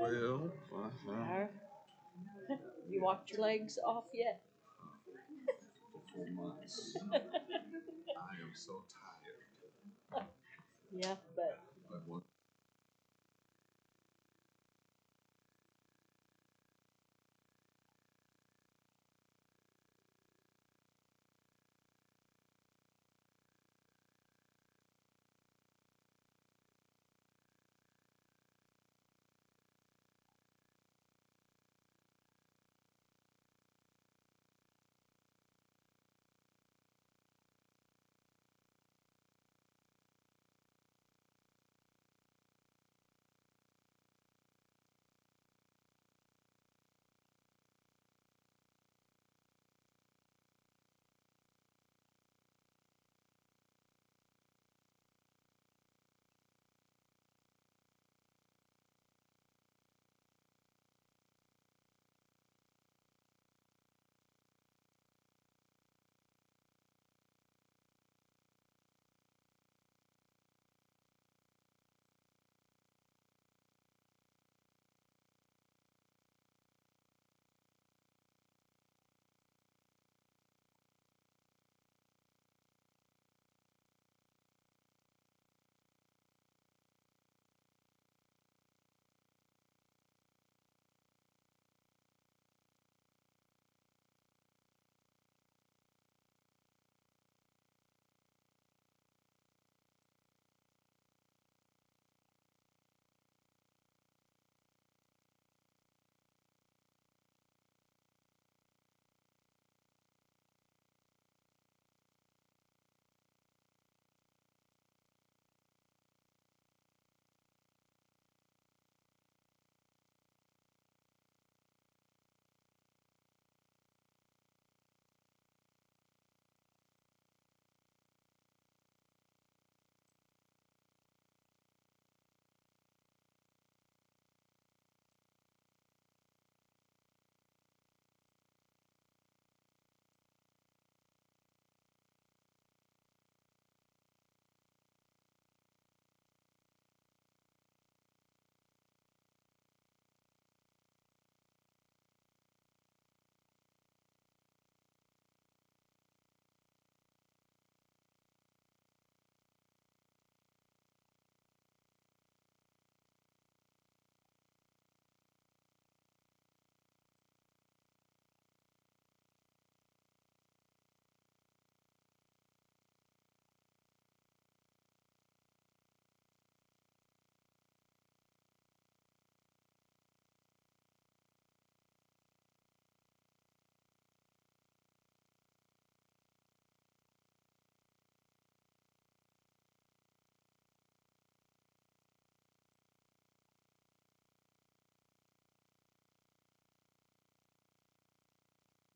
Well, Are- You walked your legs off yet? for 4 months. I am so tired. Yeah, but But what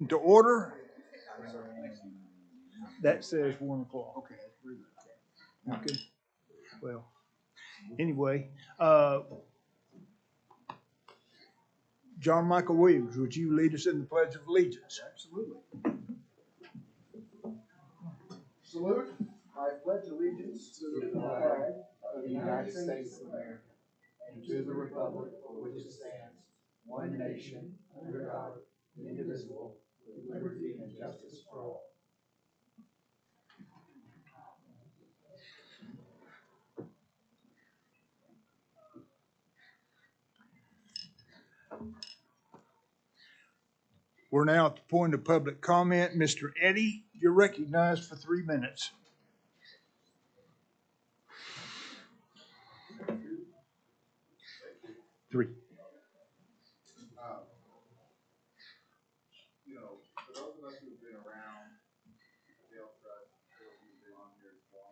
To order, that says 1 o'clock. Okay. Well, anyway, John Michael Williams, would you lead us in the Pledge of Allegiance? Absolutely. Salute. I pledge allegiance to the flag of the United States of America and to the republic for which it stands, one nation, under God, indivisible, with liberty and justice for all. We're now at the point of public comment. Mr. Eddie, you're recognized for 3 minutes. Three. For those of us who've been around the jail trust, those who've been on here as well,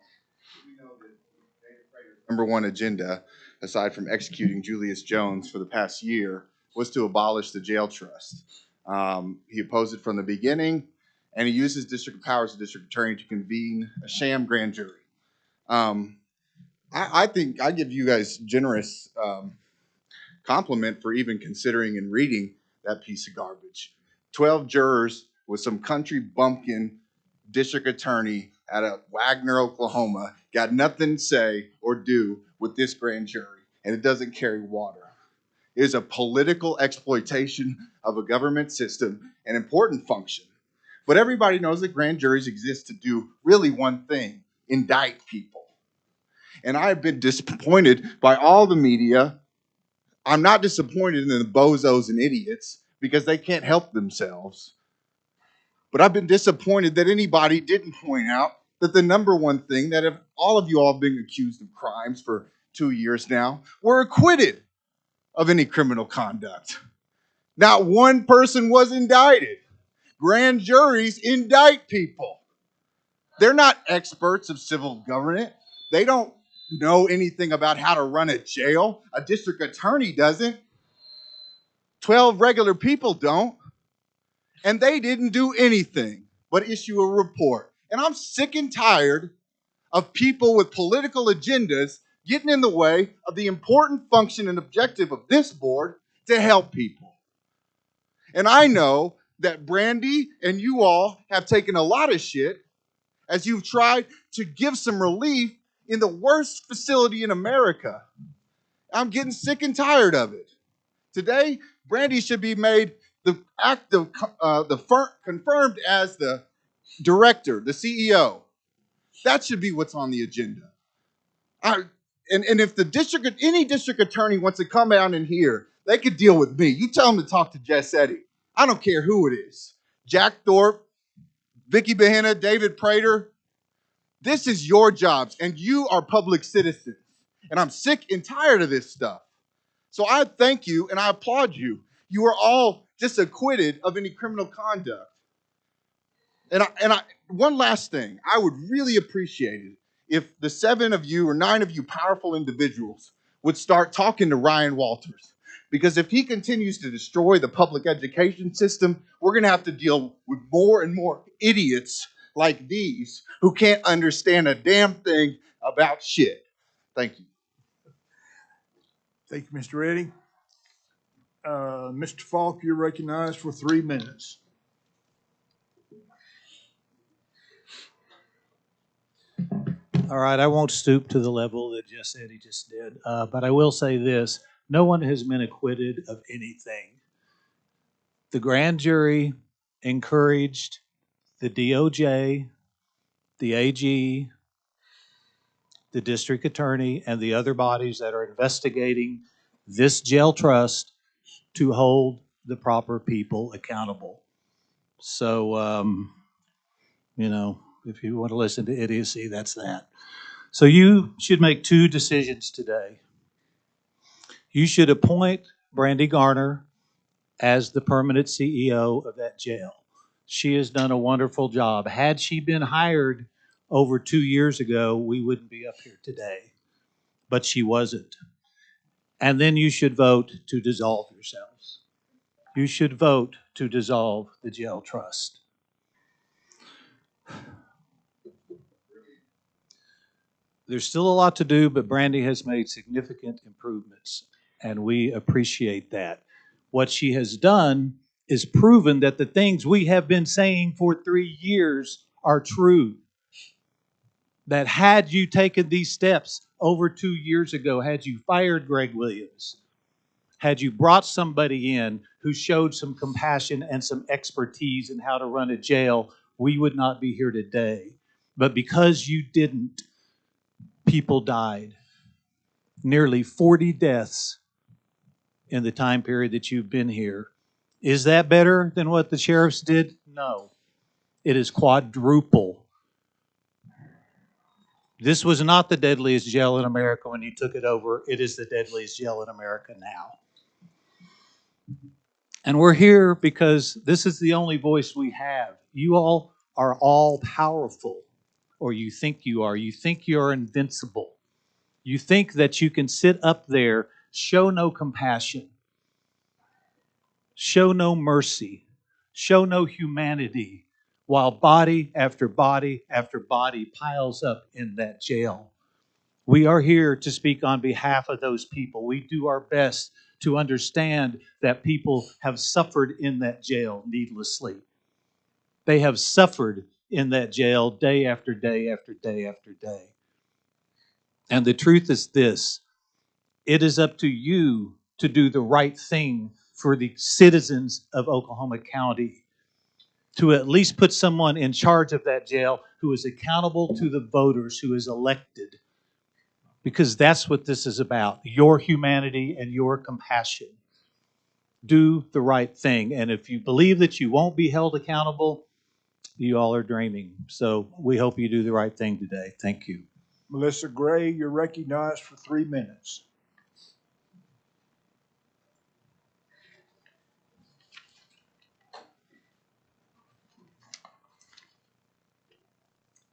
we know that David Prater's #1 agenda, aside from executing Julius Jones for the past year, was to abolish the jail trust. He opposed it from the beginning, and he used his district powers as district attorney to convene a sham grand jury. Um, I think I give you guys generous compliment for even considering and reading that piece of garbage. 12 jurors with some country bumpkin district attorney out of Wagner, Oklahoma, got nothing to say or do with this grand jury, and it doesn't carry water. is a political exploitation of a government system, an important function. But everybody knows that grand juries exist to do really one thing: indict people. And I've been disappointed by all the media. I'm not disappointed in the bozos and idiots because they can't help themselves. But I've been disappointed that anybody didn't point out that the number one thing that if all of you all have been accused of crimes for 2 years now, were acquitted of any criminal conduct. Not one person was indicted. Grand juries indict people. They're not experts of civil government. They don't know anything about how to run a jail. A district attorney doesn't. 12 regular people don't. And they didn't do anything but issue a report. And I'm sick and tired of people with political agendas getting in the way of the important function and objective of this board to help people. And I know that Brandy and you all have taken a lot of shit as you've tried to give some relief in the worst facility in America. I'm getting sick and tired of it. Today, Brandy should be made confirmed as the director, the CEO. That should be what's on the agenda. And if any district attorney wants to come out in here, they could deal with me. You tell them to talk to Jess Eddy. I don't care who it is. Jack Thorpe, Vicky Behenna, David Prater. This is your jobs, and you are public citizens. And I'm sick and tired of this stuff. So I thank you and I applaud you. You are all just acquitted of any criminal conduct. One last thing, I would really appreciate it if the 7 of you or 9 of you powerful individuals would start talking to Ryan Walters. Because if he continues to destroy the public education system, we're going to have to deal with more and more idiots like these who can't understand a damn thing about shit. Thank you. Thank you, Mr. Eddy. Mr. Falk, you're recognized for 3 minutes. All right, I won't stoop to the level that Jess Eddy just did, but I will say this. No one has been acquitted of anything. The grand jury encouraged the DOJ, the AG, the district attorney, and the other bodies that are investigating this jail trust to hold the proper people accountable. So, if you want to listen to idiocy, that's that. So you should make 2 decisions today. You should appoint Brandy Garner as the permanent CEO of that jail. She has done a wonderful job. Had she been hired over 2 years ago, we wouldn't be up here today. But she wasn't. And then you should vote to dissolve yourselves. You should vote to dissolve the jail trust. There's still a lot to do, but Brandy has made significant improvements, and we appreciate that. What she has done is proven that the things we have been saying for 3 years are true. That had you taken these steps over 2 years ago, had you fired Greg Williams, had you brought somebody in who showed some compassion and some expertise in how to run a jail, we would not be here today. But because you didn't, people died. Nearly 40 deaths in the time period that you've been here. Is that better than what the sheriffs did? No. It is quadruple. This was not the deadliest jail in America when you took it over. It is the deadliest jail in America now. And we're here because this is the only voice we have. You all are all powerful, or you think you are. You think you're invincible. You think that you can sit up there, show no compassion, show no mercy, show no humanity, while body after body after body piles up in that jail. We are here to speak on behalf of those people. We do our best to understand that people have suffered in that jail needlessly. They have suffered in that jail day after day after day after day. And the truth is this: it is up to you to do the right thing for the citizens of Oklahoma County, to at least put someone in charge of that jail who is accountable to the voters, who is elected. Because that's what this is about, your humanity and your compassion. Do the right thing. And if you believe that you won't be held accountable, you all are dreaming. So we hope you do the right thing today. Thank you. Melissa Gray, you're recognized for 3 minutes.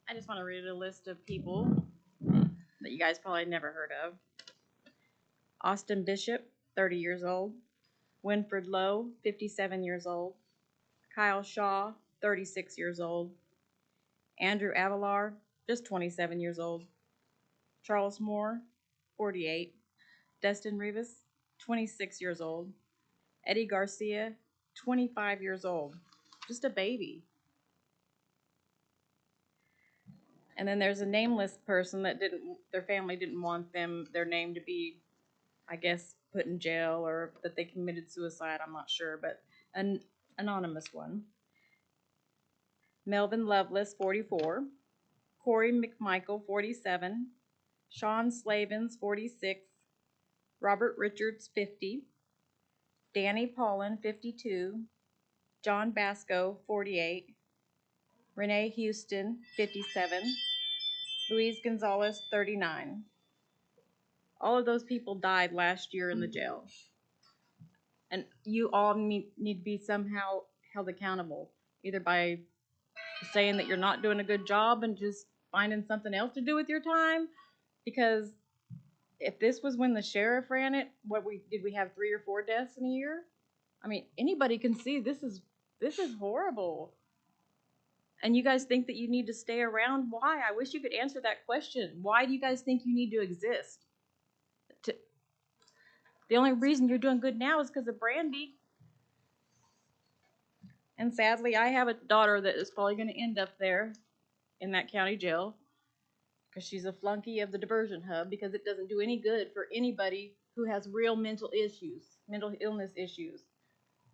I just want to read a list of people that you guys probably never heard of. Austin Bishop, 30 years old. Winfred Lowe, 57 years old. Kyle Shaw, 36 years old. Andrew Avalar, just 27 years old. Charles Moore, 48. Destin Rivas, 26 years old. Eddie Garcia, 25 years old. Just a baby. And then there's a nameless person that their family didn't want their name to be, I guess, put in jail, or that they committed suicide. I'm not sure, but an anonymous one. Melvin Lovelace, 44. Corey McMichael, 47. Sean Slavens, 46. Robert Richards, 50. Danny Paulin, 52. John Basco, 48. Renee Houston, 57. Luis Gonzalez, 39. All of those people died last year in the jail. And you all need to be somehow held accountable, either by saying that you're not doing a good job and just finding something else to do with your time. Because if this was when the sheriff ran it, did we have 3 or 4 deaths in a year? I mean, anybody can see this is horrible. And you guys think that you need to stay around? Why? I wish you could answer that question. Why do you guys think you need to exist? The only reason you're doing good now is because of Brandy. And sadly, I have a daughter that is probably going to end up there in that county jail because she's a flunky of the diversion hub, because it doesn't do any good for anybody who has real mental illness issues.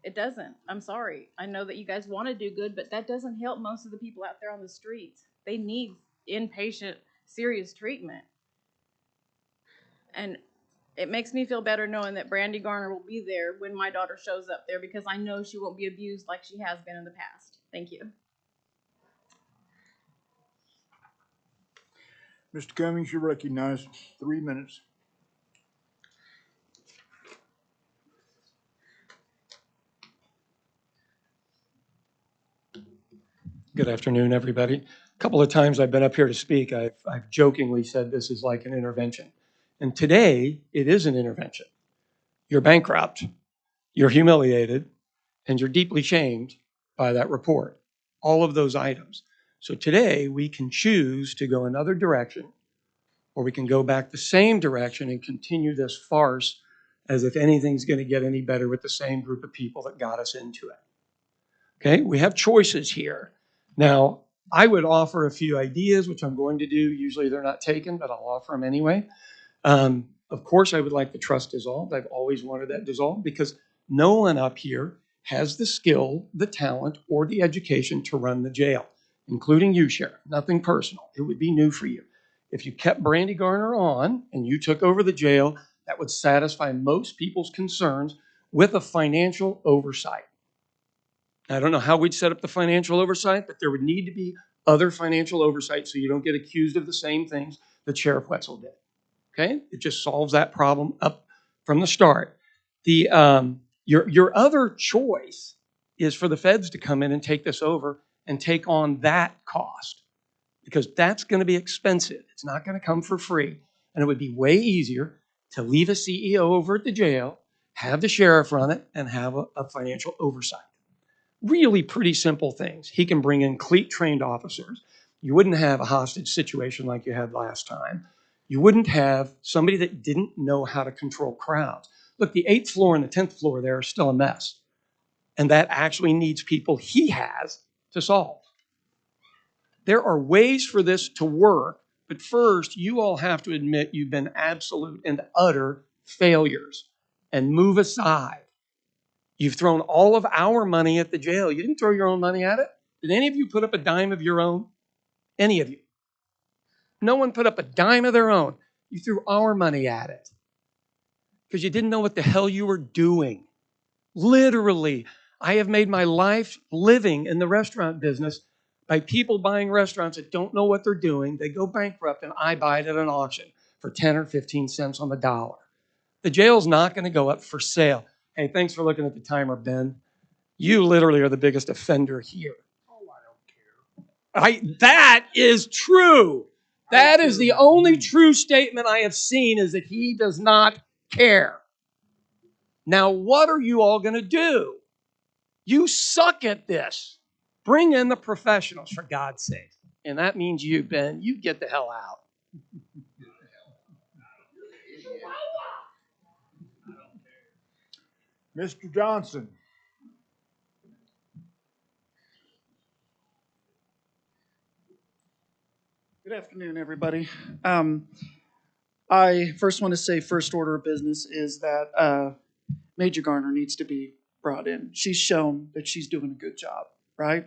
It doesn't. I'm sorry. I know that you guys want to do good, but that doesn't help most of the people out there on the streets. They need inpatient, serious treatment. And it makes me feel better knowing that Brandy Garner will be there when my daughter shows up there, because I know she won't be abused like she has been in the past. Thank you. Mr. Cummings, you're recognized. 3 minutes. Good afternoon, everybody. A couple of times I've been up here to speak, I've jokingly said this is like an intervention. And today, it is an intervention. You're bankrupt, you're humiliated, and you're deeply shamed by that report. All of those items. So today, we can choose to go another direction, or we can go back the same direction and continue this farce as if anything's going to get any better with the same group of people that got us into it. Okay, we have choices here. Now, I would offer a few ideas, which I'm going to do. Usually they're not taken, but I'll offer them anyway. Of course, I would like the trust dissolved. I've always wanted that dissolved because no one up here has the skill, the talent, or the education to run the jail, including you, Sheriff. Nothing personal. It would be new for you. If you kept Brandy Garner on and you took over the jail, that would satisfy most people's concerns with a financial oversight. I don't know how we'd set up the financial oversight, but there would need to be other financial oversight so you don't get accused of the same things that Sheriff Wetzel did. Okay? It just solves that problem up from the start. Your other choice is for the feds to come in and take this over and take on that cost, because that's going to be expensive. It's not going to come for free. And it would be way easier to leave a CEO over at the jail, have the sheriff run it, and have a financial oversight. Really pretty simple things. He can bring in trained officers. You wouldn't have a hostage situation like you had last time. You wouldn't have somebody that didn't know how to control crowds. Look, the 8th floor and the 10th floor there are still a mess. And that actually needs people he has to solve. There are ways for this to work, but first, you all have to admit you've been absolute and utter failures. and move aside. You've thrown all of our money at the jail. You didn't throw your own money at it. Did any of you put up a dime of your own? Any of you? No one put up a dime of their own. You threw our money at it because you didn't know what the hell you were doing. Literally, I have made my life living in the restaurant business by people buying restaurants that don't know what they're doing. They go bankrupt and I buy it at an auction for 10 or 15 cents on the dollar. The jail's not going to go up for sale. Hey, thanks for looking at the timer, Ben. You literally are the biggest offender here. Oh, I don't care. That is true. That is the only true statement I have seen, is that he does not care. Now, what are you all going to do? You suck at this. Bring in the professionals, for God's sake. And that means you, Ben. You get the hell out. Mr. Johnson. Good afternoon, everybody. I first want to say first order of business is that Major Garner needs to be brought in. She's shown that she's doing a good job, right?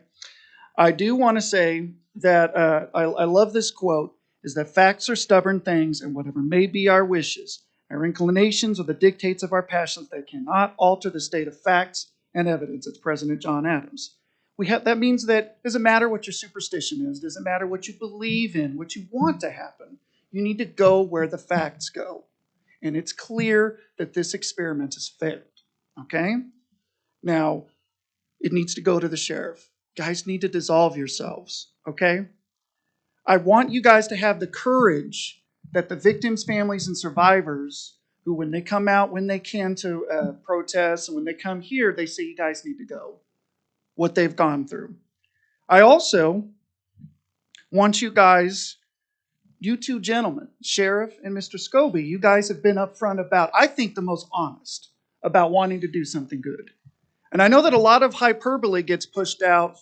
I do want to say that I love this quote, is that facts are stubborn things, and whatever may be our wishes, our inclinations, or the dictates of our passions, they cannot alter the state of facts and evidence. It's President John Adams. That means that it doesn't matter what your superstition is, it doesn't matter what you believe in, what you want to happen. You need to go where the facts go. And it's clear that this experiment has failed. Okay? Now, it needs to go to the sheriff. Guys need to dissolve yourselves. Okay? I want you guys to have the courage that the victims, families, and survivors who, when they come out, when they can to protest, and when they come here, they say you guys need to go. What they've gone through. I also want you guys, you two gentlemen, Sheriff and Mr. Scobie, you guys have been upfront about, I think, the most honest about wanting to do something good. And I know that a lot of hyperbole gets pushed out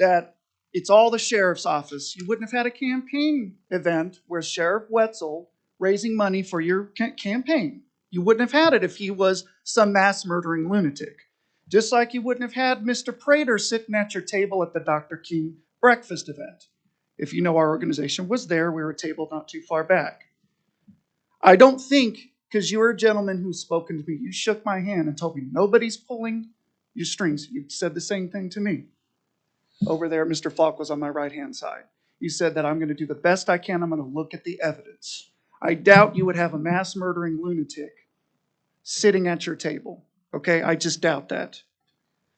that it's all the sheriff's office. You wouldn't have had a campaign event where Sheriff Wetzel raising money for your campaign. You wouldn't have had it if he was some mass murdering lunatic. Just like you wouldn't have had Mr. Prater sitting at your table at the Dr. King breakfast event. If you know, our organization was there, we were a table not too far back. I don't think, because you're a gentleman who's spoken to me, you shook my hand and told me nobody's pulling your strings. You said the same thing to me. Over there, Mr. Falk was on my right-hand side. You said that I'm going to do the best I can. I'm going to look at the evidence. I doubt you would have a mass murdering lunatic sitting at your table. Okay, I just doubt that.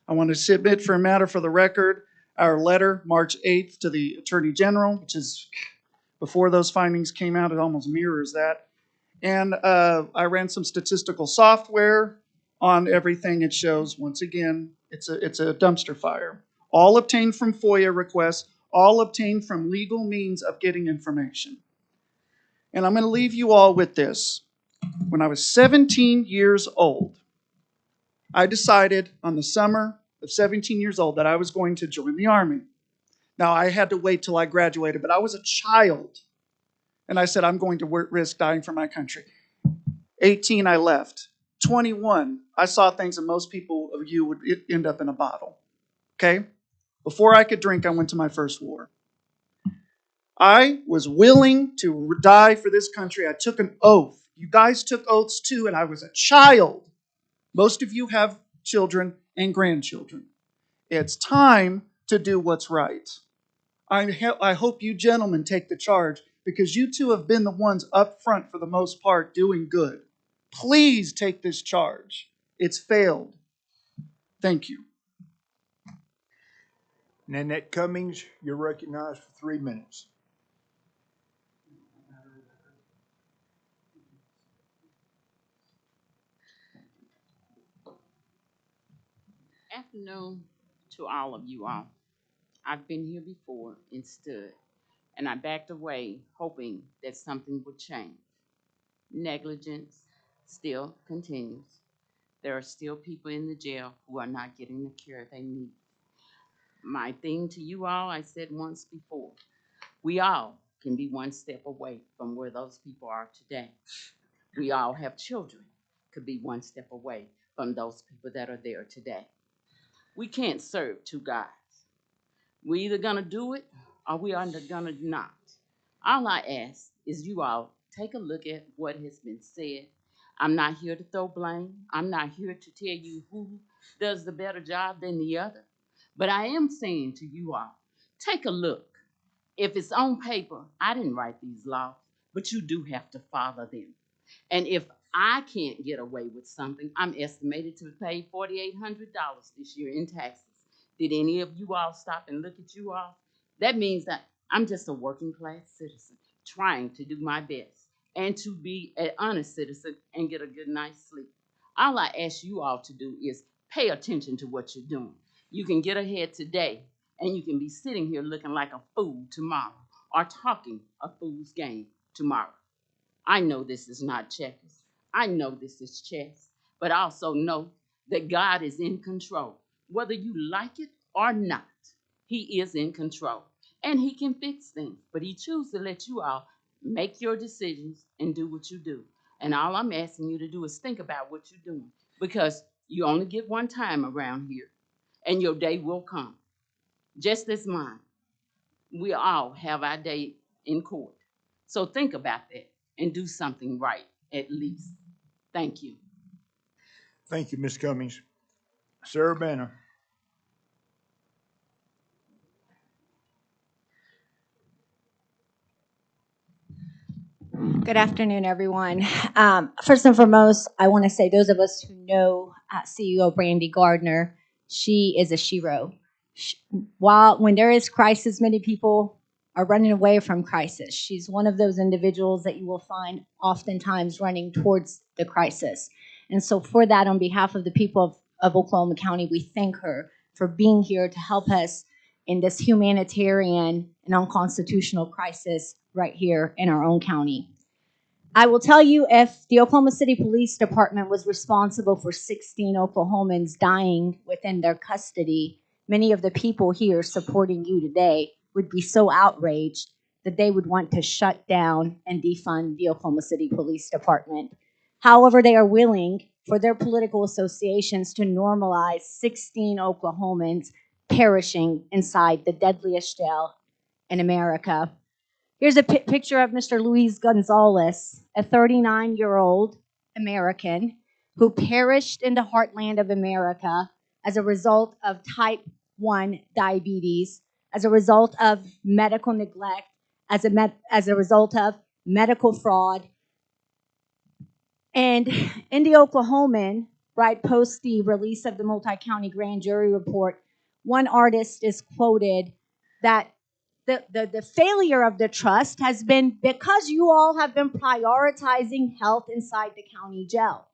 I want to submit for a matter for the record our letter, March 8th, to the Attorney General, which is before those findings came out. It almost mirrors that. And I ran some statistical software on everything. It shows, once again, it's a dumpster fire. All obtained from FOIA requests, all obtained from legal means of getting information. And I'm going to leave you all with this. When I was 17 years old, I decided on the summer of 17 years old that I was going to join the Army. Now, I had to wait till I graduated, but I was a child. And I said, I'm going to risk dying for my country. 18, I left. 21, I saw things that most people of you would end up in a bottle. Okay? Before I could drink, I went to my first war. I was willing to die for this country. I took an oath. You guys took oaths too, and I was a child. Most of you have children and grandchildren. It's time to do what's right. I hope you gentlemen take the charge, because you two have been the ones up front for the most part doing good. Please take this charge. It's failed. Thank you. Nanette Cummings, you're recognized for 3 minutes. Afternoon to all of you all. I've been here before and stood, and I backed away hoping that something would change. Negligence still continues. There are still people in the jail who are not getting the care they need. My thing to you all, I said once before, we all can be one step away from where those people are today. We all have children. could be one step away from those people that are there today. We can't serve two gods. We're either gonna do it or we are gonna not. All I ask is you all take a look at what has been said. I'm not here to throw blame. I'm not here to tell you who does the better job than the other. But I am saying to you all, take a look. If it's on paper, I didn't write these laws, but you do have to follow them. And if I can't get away with something, I'm estimated to pay $4,800 this year in taxes. Did any of you all stop and look at you all? That means that I'm just a working class citizen trying to do my best and to be an honest citizen and get a good night's sleep. All I ask you all to do is pay attention to what you're doing. You can get ahead today and you can be sitting here looking like a fool tomorrow or talking a fool's game tomorrow. I know this is not checkers. I know this is chess, but I also know that God is in control. Whether you like it or not, He is in control. And He can fix things, but He chooses to let you all make your decisions and do what you do. And all I'm asking you to do is think about what you're doing because you only get one time around here and your day will come. Just as mine. We all have our day in court. So think about that and do something right, at least. Thank you. Thank you, Ms. Cummings. Sarah Banner. Good afternoon, everyone. First and foremost, I want to say those of us who know CEO Brandy Gardner, she is a shero. When there is crisis, many people are running away from crisis. She's one of those individuals that you will find oftentimes running towards the crisis. And so for that, on behalf of the people of Oklahoma County, we thank her for being here to help us in this humanitarian and unconstitutional crisis right here in our own county. I will tell you, if the Oklahoma City Police Department was responsible for 16 Oklahomans dying within their custody, many of the people here supporting you today would be so outraged that they would want to shut down and defund the Oklahoma City Police Department. However, they are willing for their political associations to normalize 16 Oklahomans perishing inside the deadliest jail in America. Here's a picture of Mr. Luis Gonzalez, a 39-year-old American who perished in the heartland of America as a result of type 1 diabetes, as a result of medical neglect, as a result of medical fraud. And in the Oklahoman, right post the release of the multi-county grand jury report, one artist is quoted that the failure of the trust has been because you all have been prioritizing health inside the county jail.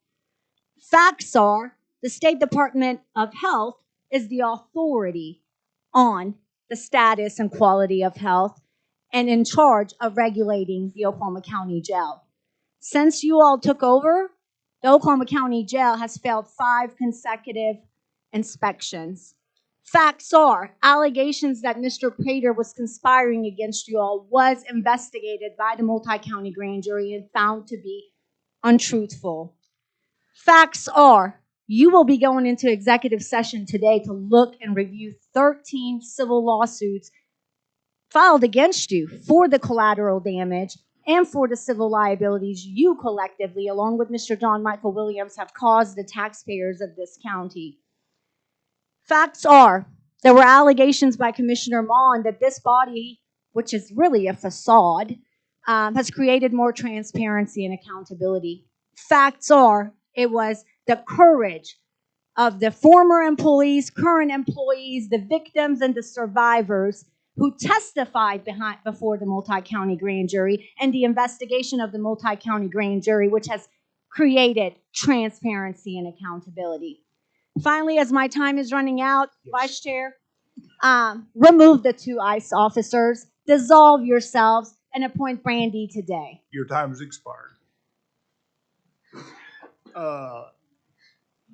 Facts are the State Department of Health is the authority on the status and quality of health and in charge of regulating the Oklahoma County Jail. Since you all took over, the Oklahoma County Jail has failed 5 consecutive inspections. Facts are, allegations that Mr. Prater was conspiring against you all was investigated by the multi-county grand jury and found to be untruthful. Facts are, you will be going into executive session today to look and review 13 civil lawsuits filed against you for the collateral damage and for the civil liabilities you collectively, along with Mr. John Michael Williams, have caused the taxpayers of this county. Facts are, there were allegations by Commissioner Mon that this body, which is really a facade, has created more transparency and accountability. Facts are, it was the courage of the former employees, current employees, the victims, and the survivors who testified before the multi-county grand jury and the investigation of the multi-county grand jury, which has created transparency and accountability. Finally, as my time is running out, yes. Vice Chair, remove the 2 ICE officers, dissolve yourselves, and appoint Brandy today. Your time has expired.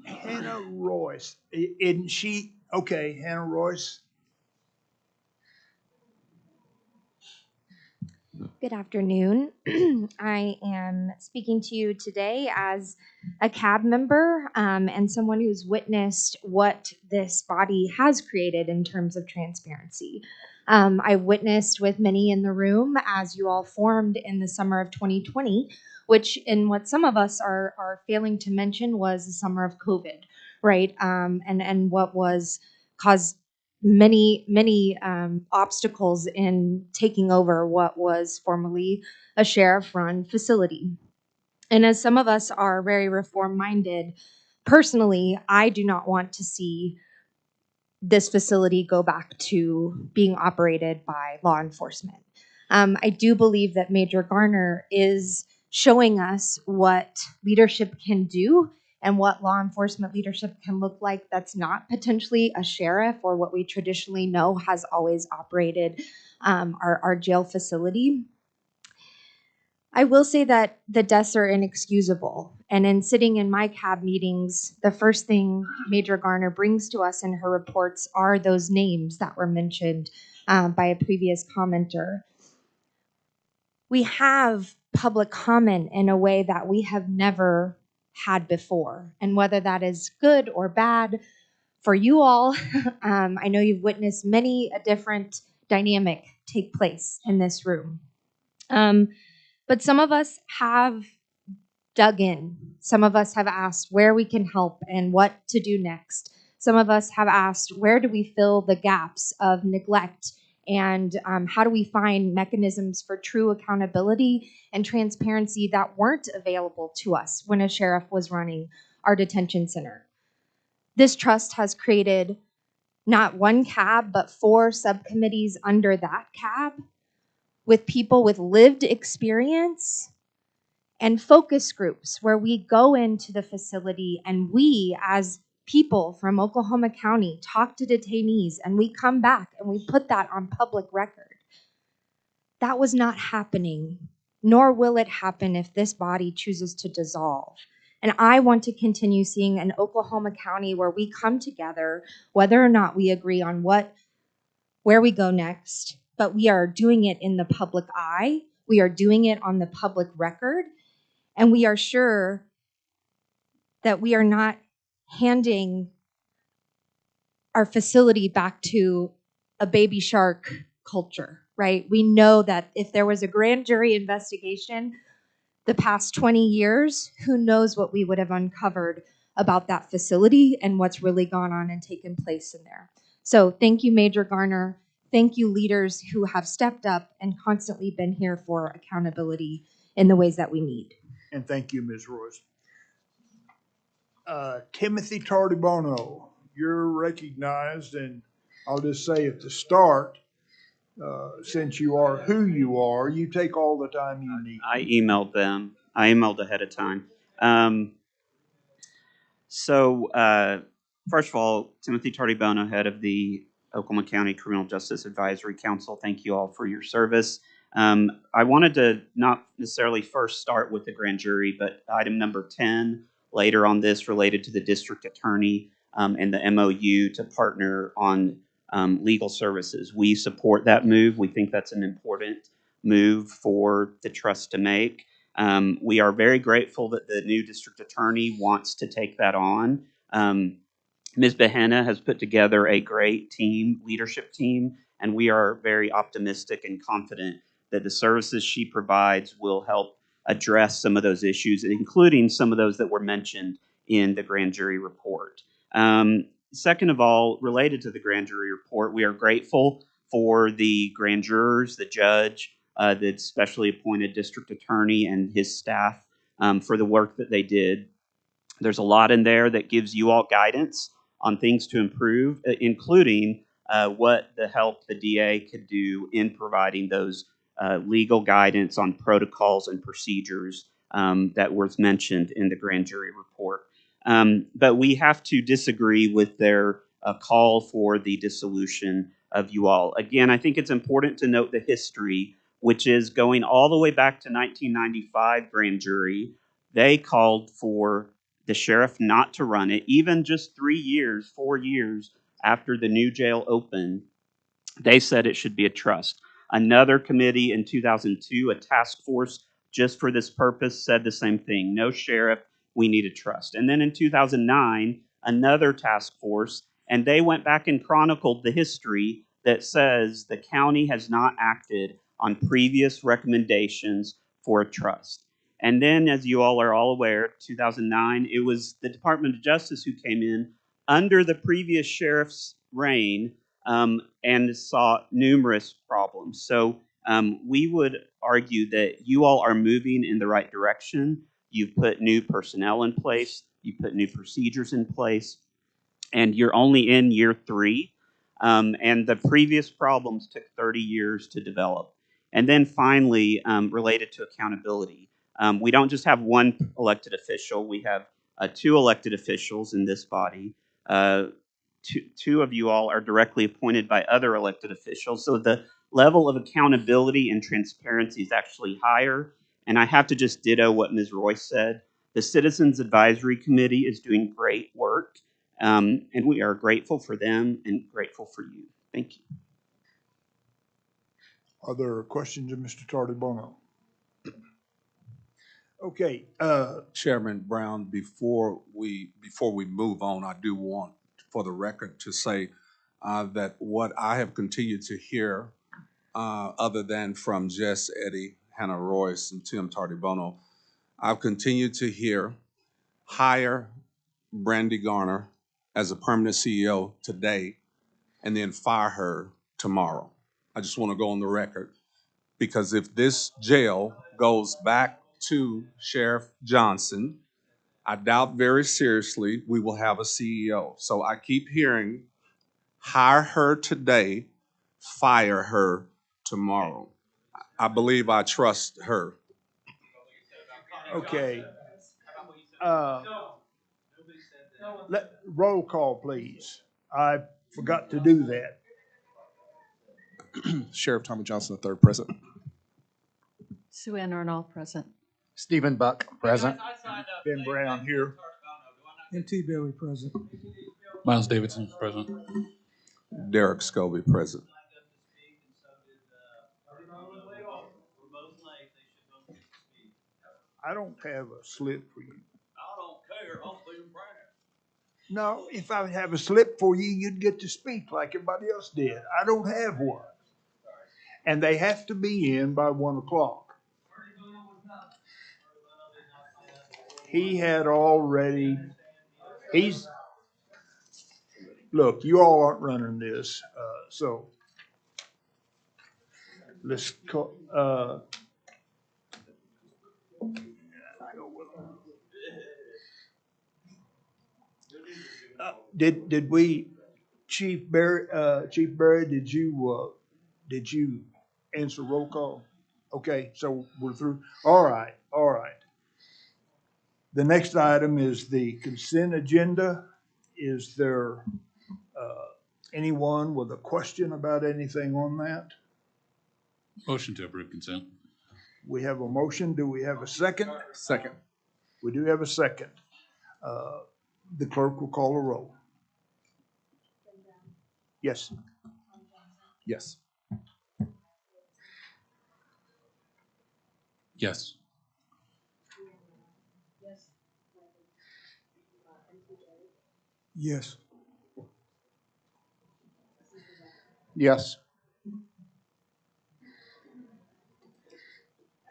Hannah Royce, isn't she? Okay, Hannah Royce. Good afternoon. I am speaking to you today as a CAB member and someone who's witnessed what this body has created in terms of transparency. I witnessed with many in the room as you all formed in the summer of 2020, which in what some of us are failing to mention was the summer of COVID, right? And what was caused many obstacles in taking over what was formerly a sheriff-run facility. And as some of us are very reform-minded, personally, I do not want to see this facility go back to being operated by law enforcement. I do believe that Major Garner is showing us what leadership can do and what law enforcement leadership can look like that's not potentially a sheriff or what we traditionally know has always operated our jail facility. I will say that the deaths are inexcusable. And in sitting in my CAB meetings, the first thing Major Garner brings to us in her reports are those names that were mentioned by a previous commenter. We have public comment in a way that we have never had before. And whether that is good or bad for you all, I know you've witnessed many a different dynamic take place in this room. But some of us have dug in. Some of us have asked where we can help and what to do next. Some of us have asked where do we fill the gaps of neglect and how do we find mechanisms for true accountability and transparency that weren't available to us when a sheriff was running our detention center. This trust has created not one CAB, but 4 subcommittees under that CAB with people with lived experience and focus groups where we go into the facility and we, as people from Oklahoma County, talk to detainees and we come back and we put that on public record. That was not happening, nor will it happen if this body chooses to dissolve. And I want to continue seeing an Oklahoma County where we come together, whether or not we agree on where we go next, but we are doing it in the public eye. We are doing it on the public record. And we are sure that we are not handing our facility back to a baby shark culture, right? We know that if there was a grand jury investigation the past 20 years, who knows what we would have uncovered about that facility and what's really gone on and taken place in there. So thank you, Major Garner. Thank you, leaders who have stepped up and constantly been here for accountability in the ways that we need. And thank you, Ms. Royce. Timothy Tardibono, you're recognized, and I'll just say at the start, since you are who you are, you take all the time you need. I emailed them. I emailed ahead of time. First of all, Timothy Tardibono, head of the Oklahoma County Criminal Justice Advisory Council. Thank you all for your service. I wanted to not necessarily first start with the grand jury, but item number 10 later on this related to the district attorney and the MOU to partner on legal services. We support that move. We think that's an important move for the trust to make. We are very grateful that the new district attorney wants to take that on. Ms. Behenna has put together a great leadership team, and we are very optimistic and confident that the services she provides will help address some of those issues, including some of those that were mentioned in the grand jury report. Second of all, related to the grand jury report, we are grateful for the grand jurors, the judge, the specially appointed district attorney and his staff for the work that they did. There's a lot in there that gives you all guidance on things to improve, including what the help the DA could do in providing those legal guidance on protocols and procedures that was mentioned in the grand jury report. But we have to disagree with their call for the dissolution of you all. Again, I think it's important to note the history, which is going all the way back to 1995 grand jury. They called for the sheriff not to run it, even just 3 years, 4 years after the new jail opened. They said it should be a trust. Another committee in 2002, a task force just for this purpose, said the same thing. No sheriff, we need a trust. And then in 2009, another task force, and they went back and chronicled the history that says the county has not acted on previous recommendations for a trust. And then, as you all are all aware, 2009, it was the Department of Justice who came in under the previous sheriff's reign and saw numerous problems. So we would argue that you all are moving in the right direction. You've put new personnel in place, you've put new procedures in place, and you're only in year 3. And the previous problems took 30 years to develop. And then finally, related to accountability, we don't just have one elected official, we have 2 elected officials in this body. Two of you all are directly appointed by other elected officials. So the level of accountability and transparency is actually higher. And I have to just ditto what Ms. Royce said. The Citizens Advisory Committee is doing great work, and we are grateful for them and grateful for you. Thank you. Are there questions of Mr. Tardibono? Okay, Chairman Brown, before we move on, I do want, for the record, to say that what I have continued to hear, other than from Jess Eddy, Hannah Royce, and Tim Tardibono, I've continued to hear hire Brandy Garner as a permanent CEO today and then fire her tomorrow. I just want to go on the record, because if this jail goes back to Sheriff Johnson, I doubt very seriously we will have a CEO. So I keep hearing, hire her today, fire her tomorrow. I believe I trust her. okay. Roll call, please. I forgot to do that. Sheriff Tommy Johnson III, present. Sue Ann Arnold, present. Stephen Buck, present. Ben Brown here. And T. Bailey present. Miles Davidson, present. Derek Scobie, present. I don't have a slip for you. I don't care. I'm being proud. No, if I have a slip for you, you'd get to speak like everybody else did. I don't have one. And they have to be in by 1 o'clock. He had already, look, you all aren't running this, so let's call, did we, Chief Barry, did you answer roll call? Okay, so we're through. All right. The next item is the consent agenda. Is there anyone with a question about anything on that? Motion to approve consent. We have a motion. Do we have a second? Second. We do have a second. The clerk will call a roll. Yes. Yes. Yes. Yes. Yes.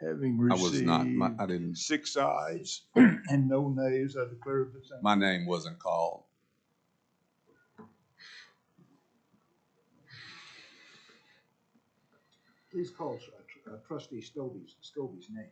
Having I was not, received I didn't, 6 ayes and no nays, I declare the same. my name wasn't called. Please call Trustee Scobie's name.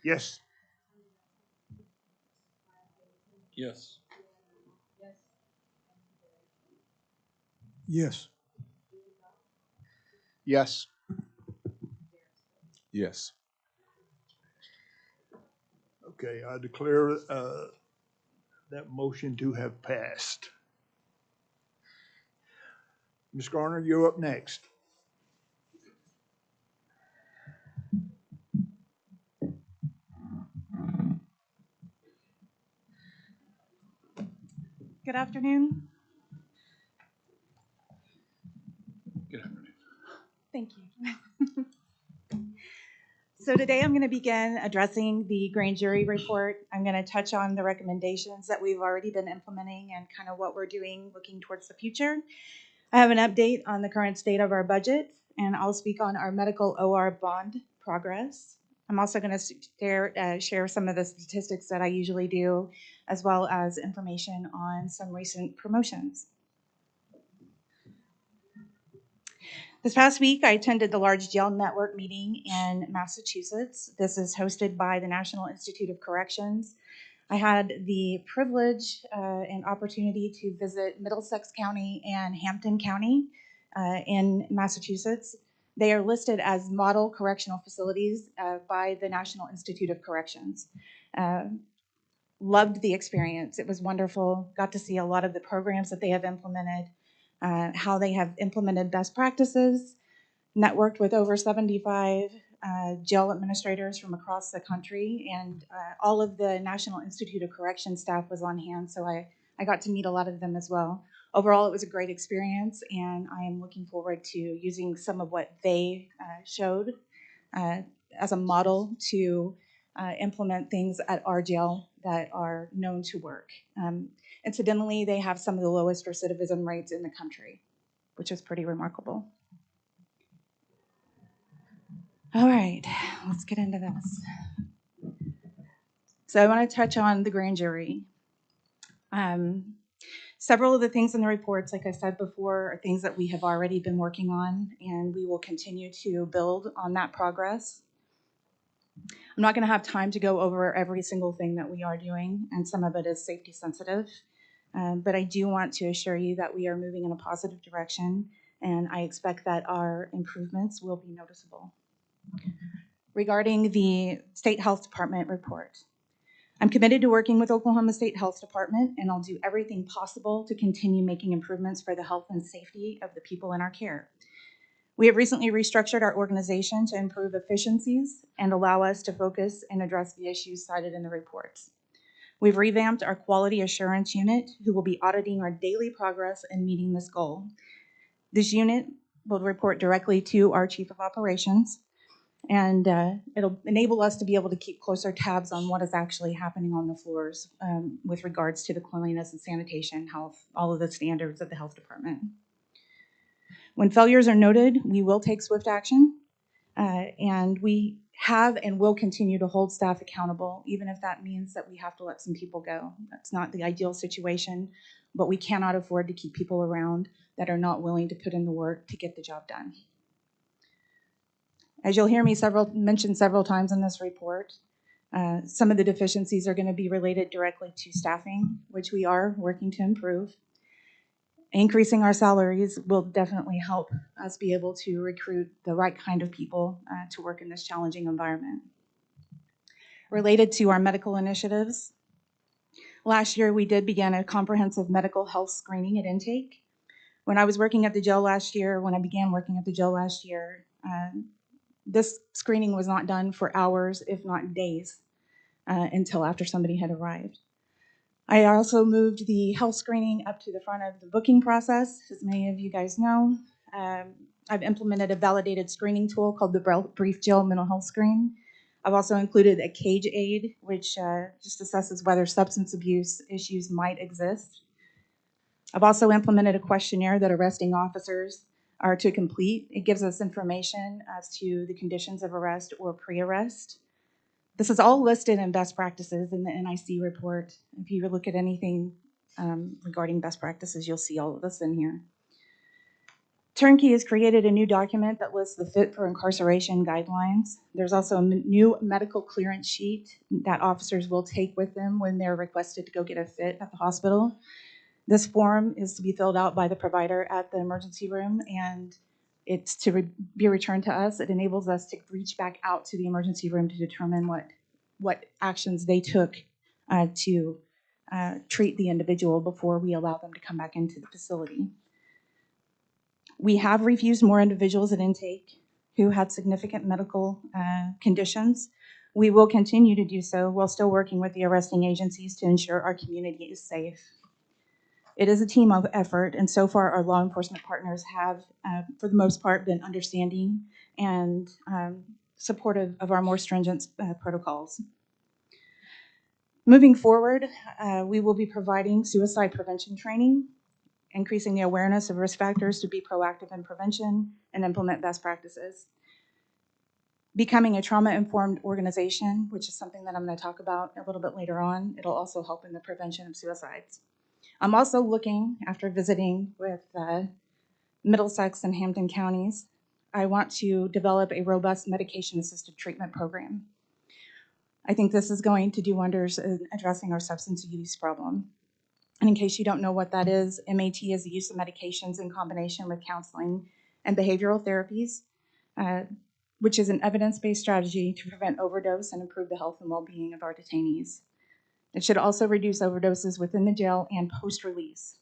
Yes. Yes. Yes. Yes. Yes. Okay, I declare that motion to have passed. Ms. Garner, you're up next. Good afternoon. Good afternoon. Thank you. So today I'm going to begin addressing the grand jury report. I'm going to touch on the recommendations that we've already been implementing and kind of what we're doing looking towards the future. I have an update on the current state of our budget, and I'll speak on our medical OR bond progress. I'm also going to share some of the statistics that I usually do, as well as information on some recent promotions. This past week, I attended the large jail network meeting in Massachusetts. This is hosted by the National Institute of Corrections. I had the privilege and opportunity to visit Middlesex County and Hampton County in Massachusetts. They are listed as model correctional facilities by the National Institute of Corrections. Loved the experience. It was wonderful. Got to see a lot of the programs that they have implemented, how they have implemented best practices, networked with over 75 jail administrators from across the country, and all of the National Institute of Correction staff was on hand, so I got to meet a lot of them as well. Overall, it was a great experience, and I am looking forward to using some of what they showed as a model to implement things at our jail that are known to work. Incidentally, they have some of the lowest recidivism rates in the country, which is pretty remarkable. All right, let's get into this. So I want to touch on the grand jury. Several of the things in the reports, like I said before, are things that we have already been working on, and we will continue to build on that progress. I'm not going to have time to go over every single thing that we are doing, and some of it is safety sensitive, but I do want to assure you that we are moving in a positive direction, and I expect that our improvements will be noticeable. Regarding the State Health Department report, I'm committed to working with Oklahoma State Health Department, and I'll do everything possible to continue making improvements for the health and safety of the people in our care. We have recently restructured our organization to improve efficiencies and allow us to focus and address the issues cited in the reports. We've revamped our quality assurance unit, who will be auditing our daily progress in meeting this goal. This unit will report directly to our Chief of Operations, and it'll enable us to be able to keep closer tabs on what is actually happening on the floors with regards to the cleanliness and sanitation, health, all of the standards of the health department. When failures are noted, we will take swift action, and we have and will continue to hold staff accountable, even if that means that we have to let some people go. That's not the ideal situation, but we cannot afford to keep people around that are not willing to put in the work to get the job done. As you'll hear me mention several times in this report, some of the deficiencies are going to be related directly to staffing, which we are working to improve. Increasing our salaries will definitely help us be able to recruit the right kind of people to work in this challenging environment. Related to our medical initiatives, last year we did begin a comprehensive medical health screening at intake. When I began working at the jail last year, this screening was not done for hours, if not days, until after somebody had arrived. I also moved the health screening up to the front of the booking process. As many of you guys know, I've implemented a validated screening tool called the Brief Jail Mental Health Screen. I've also included a CAGE aid, which just assesses whether substance abuse issues might exist. I've also implemented a questionnaire that arresting officers are to complete. It gives us information as to the conditions of arrest or pre-arrest. This is all listed in best practices in the NIC report. If you look at anything regarding best practices, you'll see all of this in here. Turnkey has created a new document that lists the fit for incarceration guidelines. There's also a new medical clearance sheet that officers will take with them when they're requested to go get a fit at the hospital. This form is to be filled out by the provider at the emergency room, and it's to be returned to us. It enables us to reach back out to the emergency room to determine what actions they took to treat the individual before we allow them to come back into the facility. We have refused more individuals at intake who had significant medical conditions. We will continue to do so while still working with the arresting agencies to ensure our community is safe. It is a team of effort, and so far our law enforcement partners have, for the most part, been understanding and supportive of our more stringent protocols. Moving forward, we will be providing suicide prevention training, increasing the awareness of risk factors to be proactive in prevention and implement best practices. Becoming a trauma-informed organization, which is something that I'm going to talk about a little bit later on. It'll also help in the prevention of suicides. I'm also looking, after visiting with Middlesex and Hampton counties, I want to develop a robust medication-assisted treatment program. I think this is going to do wonders in addressing our substance use problem. And in case you don't know what that is, MAT is the use of medications in combination with counseling and behavioral therapies, which is an evidence-based strategy to prevent overdose and improve the health and well-being of our detainees. It should also reduce overdoses within the jail and post-release.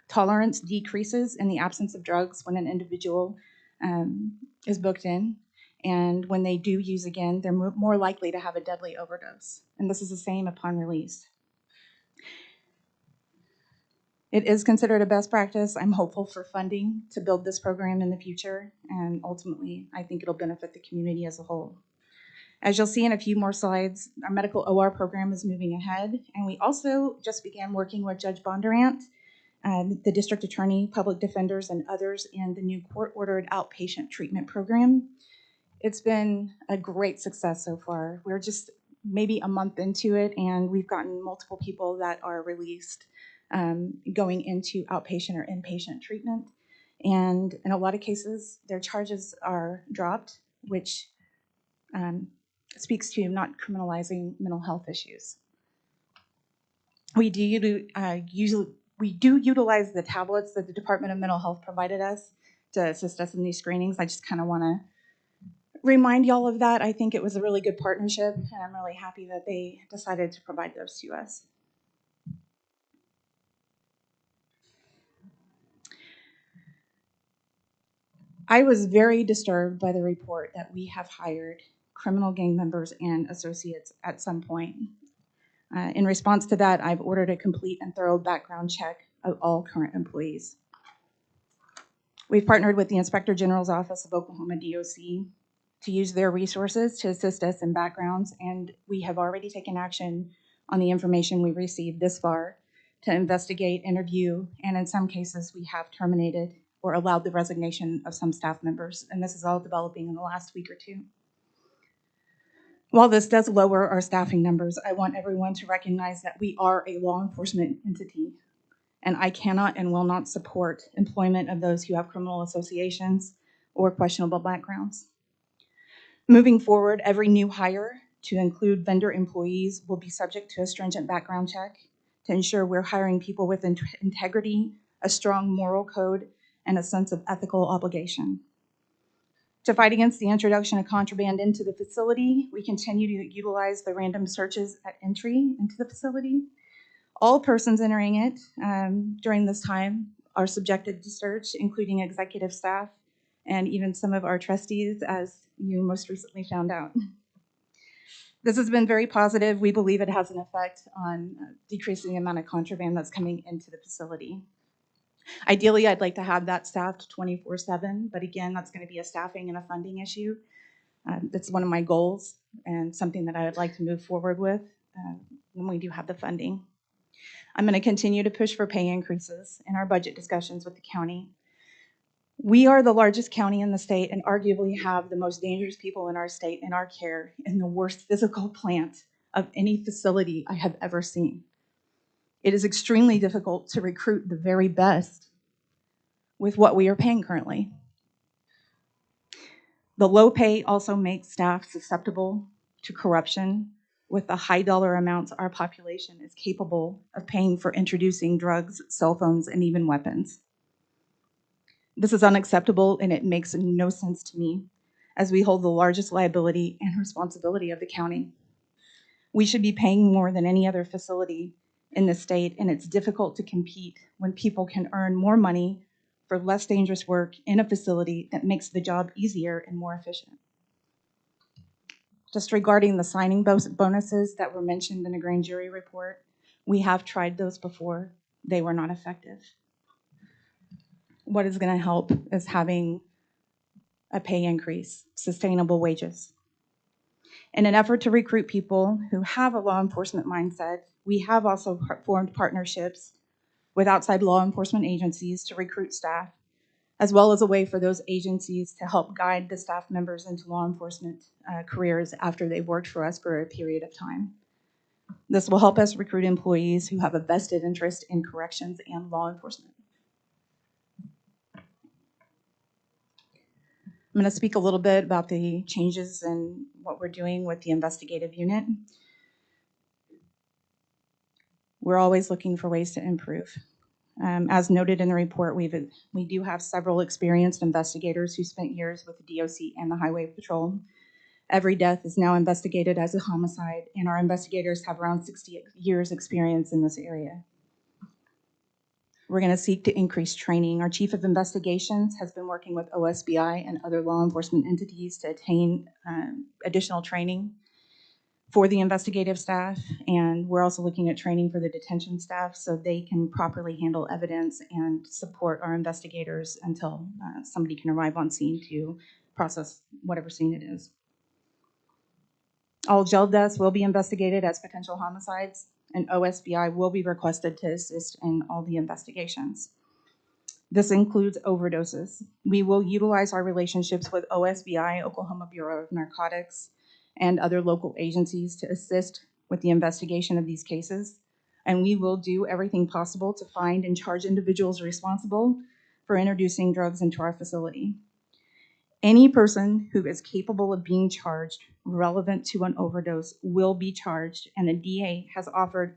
Tolerance decreases in the absence of drugs when an individual is booked in, and when they do use again, they're more likely to have a deadly overdose. And this is the same upon release. It is considered a best practice. I'm hopeful for funding to build this program in the future, and ultimately, I think it'll benefit the community as a whole. As you'll see in a few more slides, our medical OR program is moving ahead, and we also just began working with Judge Bondurant, the district attorney, public defenders, and others in the new court-ordered outpatient treatment program. It's been a great success so far. We're just maybe a month into it, and we've gotten multiple people that are released going into outpatient or inpatient treatment. And in a lot of cases, their charges are dropped, which speaks to not criminalizing mental health issues. We do utilize the tablets that the Department of Mental Health provided us to assist us in these screenings. I just kind of want to remind y'all of that. I think it was a really good partnership, and I'm really happy that they decided to provide those to us. I was very disturbed by the report that we have hired criminal gang members and associates at some point. In response to that, I've ordered a complete and thorough background check of all current employees. We've partnered with the Inspector General's Office of Oklahoma DOC to use their resources to assist us in backgrounds, and we have already taken action on the information we received this far to investigate, interview, and in some cases we have terminated or allowed the resignation of some staff members, and this is all developing in the last week or two. While this does lower our staffing numbers, I want everyone to recognize that we are a law enforcement entity, and I cannot and will not support employment of those who have criminal associations or questionable backgrounds. Moving forward, every new hire, to include vendor employees, will be subject to a stringent background check to ensure we're hiring people with integrity, a strong moral code, and a sense of ethical obligation. To fight against the introduction of contraband into the facility, we continue to utilize the random searches at entry into the facility. All persons entering it during this time are subjected to search, including executive staff and even some of our trustees, as you most recently found out. This has been very positive. We believe it has an effect on decreasing the amount of contraband that's coming into the facility. Ideally, I'd like to have that staffed 24/7, but again, that's going to be a staffing and a funding issue. That's one of my goals and something that I would like to move forward with when we do have the funding. I'm going to continue to push for pay increases in our budget discussions with the county. We are the largest county in the state and arguably have the most dangerous people in our state in our care in the worst physical plant of any facility I have ever seen. It is extremely difficult to recruit the very best with what we are paying currently. The low pay also makes staff susceptible to corruption with the high dollar amounts our population is capable of paying for introducing drugs, cell phones, and even weapons. This is unacceptable, and it makes no sense to me, as we hold the largest liability and responsibility of the county. We should be paying more than any other facility in the state, and it's difficult to compete when people can earn more money for less dangerous work in a facility that makes the job easier and more efficient. Just regarding the signing bonuses that were mentioned in the grand jury report, we have tried those before. They were not effective. What is going to help is having a pay increase, sustainable wages. In an effort to recruit people who have a law enforcement mindset, we have also formed partnerships with outside law enforcement agencies to recruit staff, as well as a way for those agencies to help guide the staff members into law enforcement careers after they've worked for us for a period of time. This will help us recruit employees who have a vested interest in corrections and law enforcement. I'm going to speak a little bit about the changes in what we're doing with the investigative unit. We're always looking for ways to improve. As noted in the report, we do have several experienced investigators who spent years with the DOC and the Highway Patrol. Every death is now investigated as a homicide, and our investigators have around 60 years experience in this area. We're going to seek to increase training. Our Chief of Investigations has been working with OSBI and other law enforcement entities to attain additional training for the investigative staff, and we're also looking at training for the detention staff so they can properly handle evidence and support our investigators until somebody can arrive on scene to process whatever scene it is. All jail deaths will be investigated as potential homicides, and OSBI will be requested to assist in all the investigations. This includes overdoses. We will utilize our relationships with OSBI, Oklahoma Bureau of Narcotics, and other local agencies to assist with the investigation of these cases. And we will do everything possible to find and charge individuals responsible for introducing drugs into our facility. Any person who is capable of being charged relevant to an overdose will be charged, and the DA has offered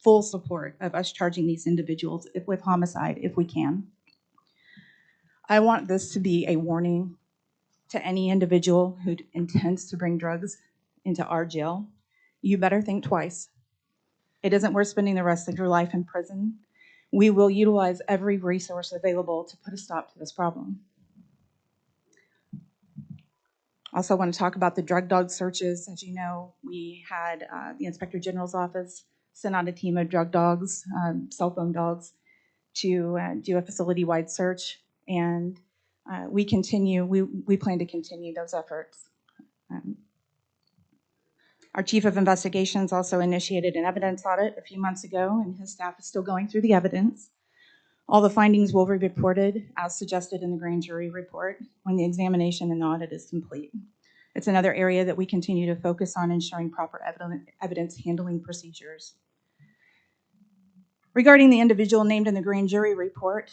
full support of us charging these individuals with homicide if we can. I want this to be a warning to any individual who intends to bring drugs into our jail. You better think twice. It isn't worth spending the rest of your life in prison. We will utilize every resource available to put a stop to this problem. Also want to talk about the drug dog searches. As you know, we had the Inspector General's office send out a team of drug dogs, cell phone dogs, to do a facility-wide search, and we plan to continue those efforts. Our Chief of Investigations also initiated an evidence audit a few months ago, and his staff is still going through the evidence. All the findings will be reported as suggested in the grand jury report when the examination and audit is complete. It's another area that we continue to focus on ensuring proper evidence handling procedures. Regarding the individual named in the grand jury report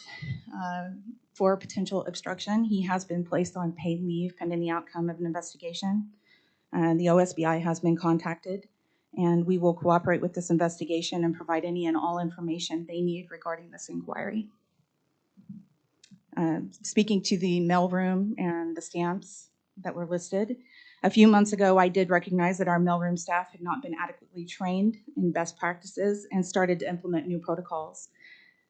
for potential obstruction, he has been placed on paid leave pending the outcome of an investigation. The OSBI has been contacted, and we will cooperate with this investigation and provide any and all information they need regarding this inquiry. Speaking to the mailroom and the stamps that were listed, a few months ago I did recognize that our mailroom staff had not been adequately trained in best practices and started to implement new protocols.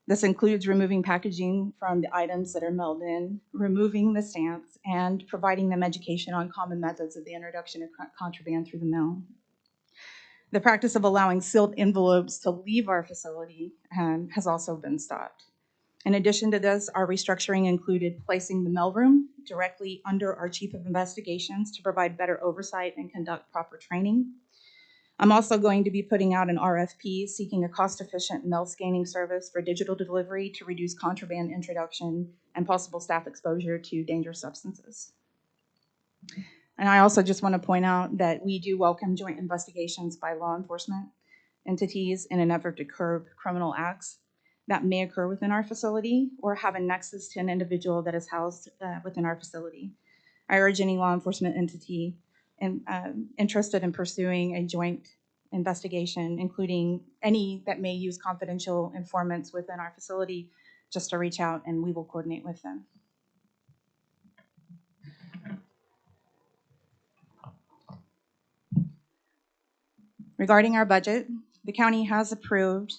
This includes removing packaging from the items that are mailed in, removing the stamps, and providing them education on common methods of the introduction of contraband through the mail. The practice of allowing sealed envelopes to leave our facility has also been stopped. In addition to this, our restructuring included placing the mailroom directly under our Chief of Investigations to provide better oversight and conduct proper training. I'm also going to be putting out an RFP seeking a cost-efficient mail scanning service for digital delivery to reduce contraband introduction and possible staff exposure to dangerous substances. And I also just want to point out that we do welcome joint investigations by law enforcement entities in an effort to curb criminal acts. that may occur within our facility or have a nexus to an individual that is housed within our facility. I urge any law enforcement entity interested in pursuing a joint investigation, including any that may use confidential informants within our facility, just to reach out and we will coordinate with them. Regarding our budget, the county has approved,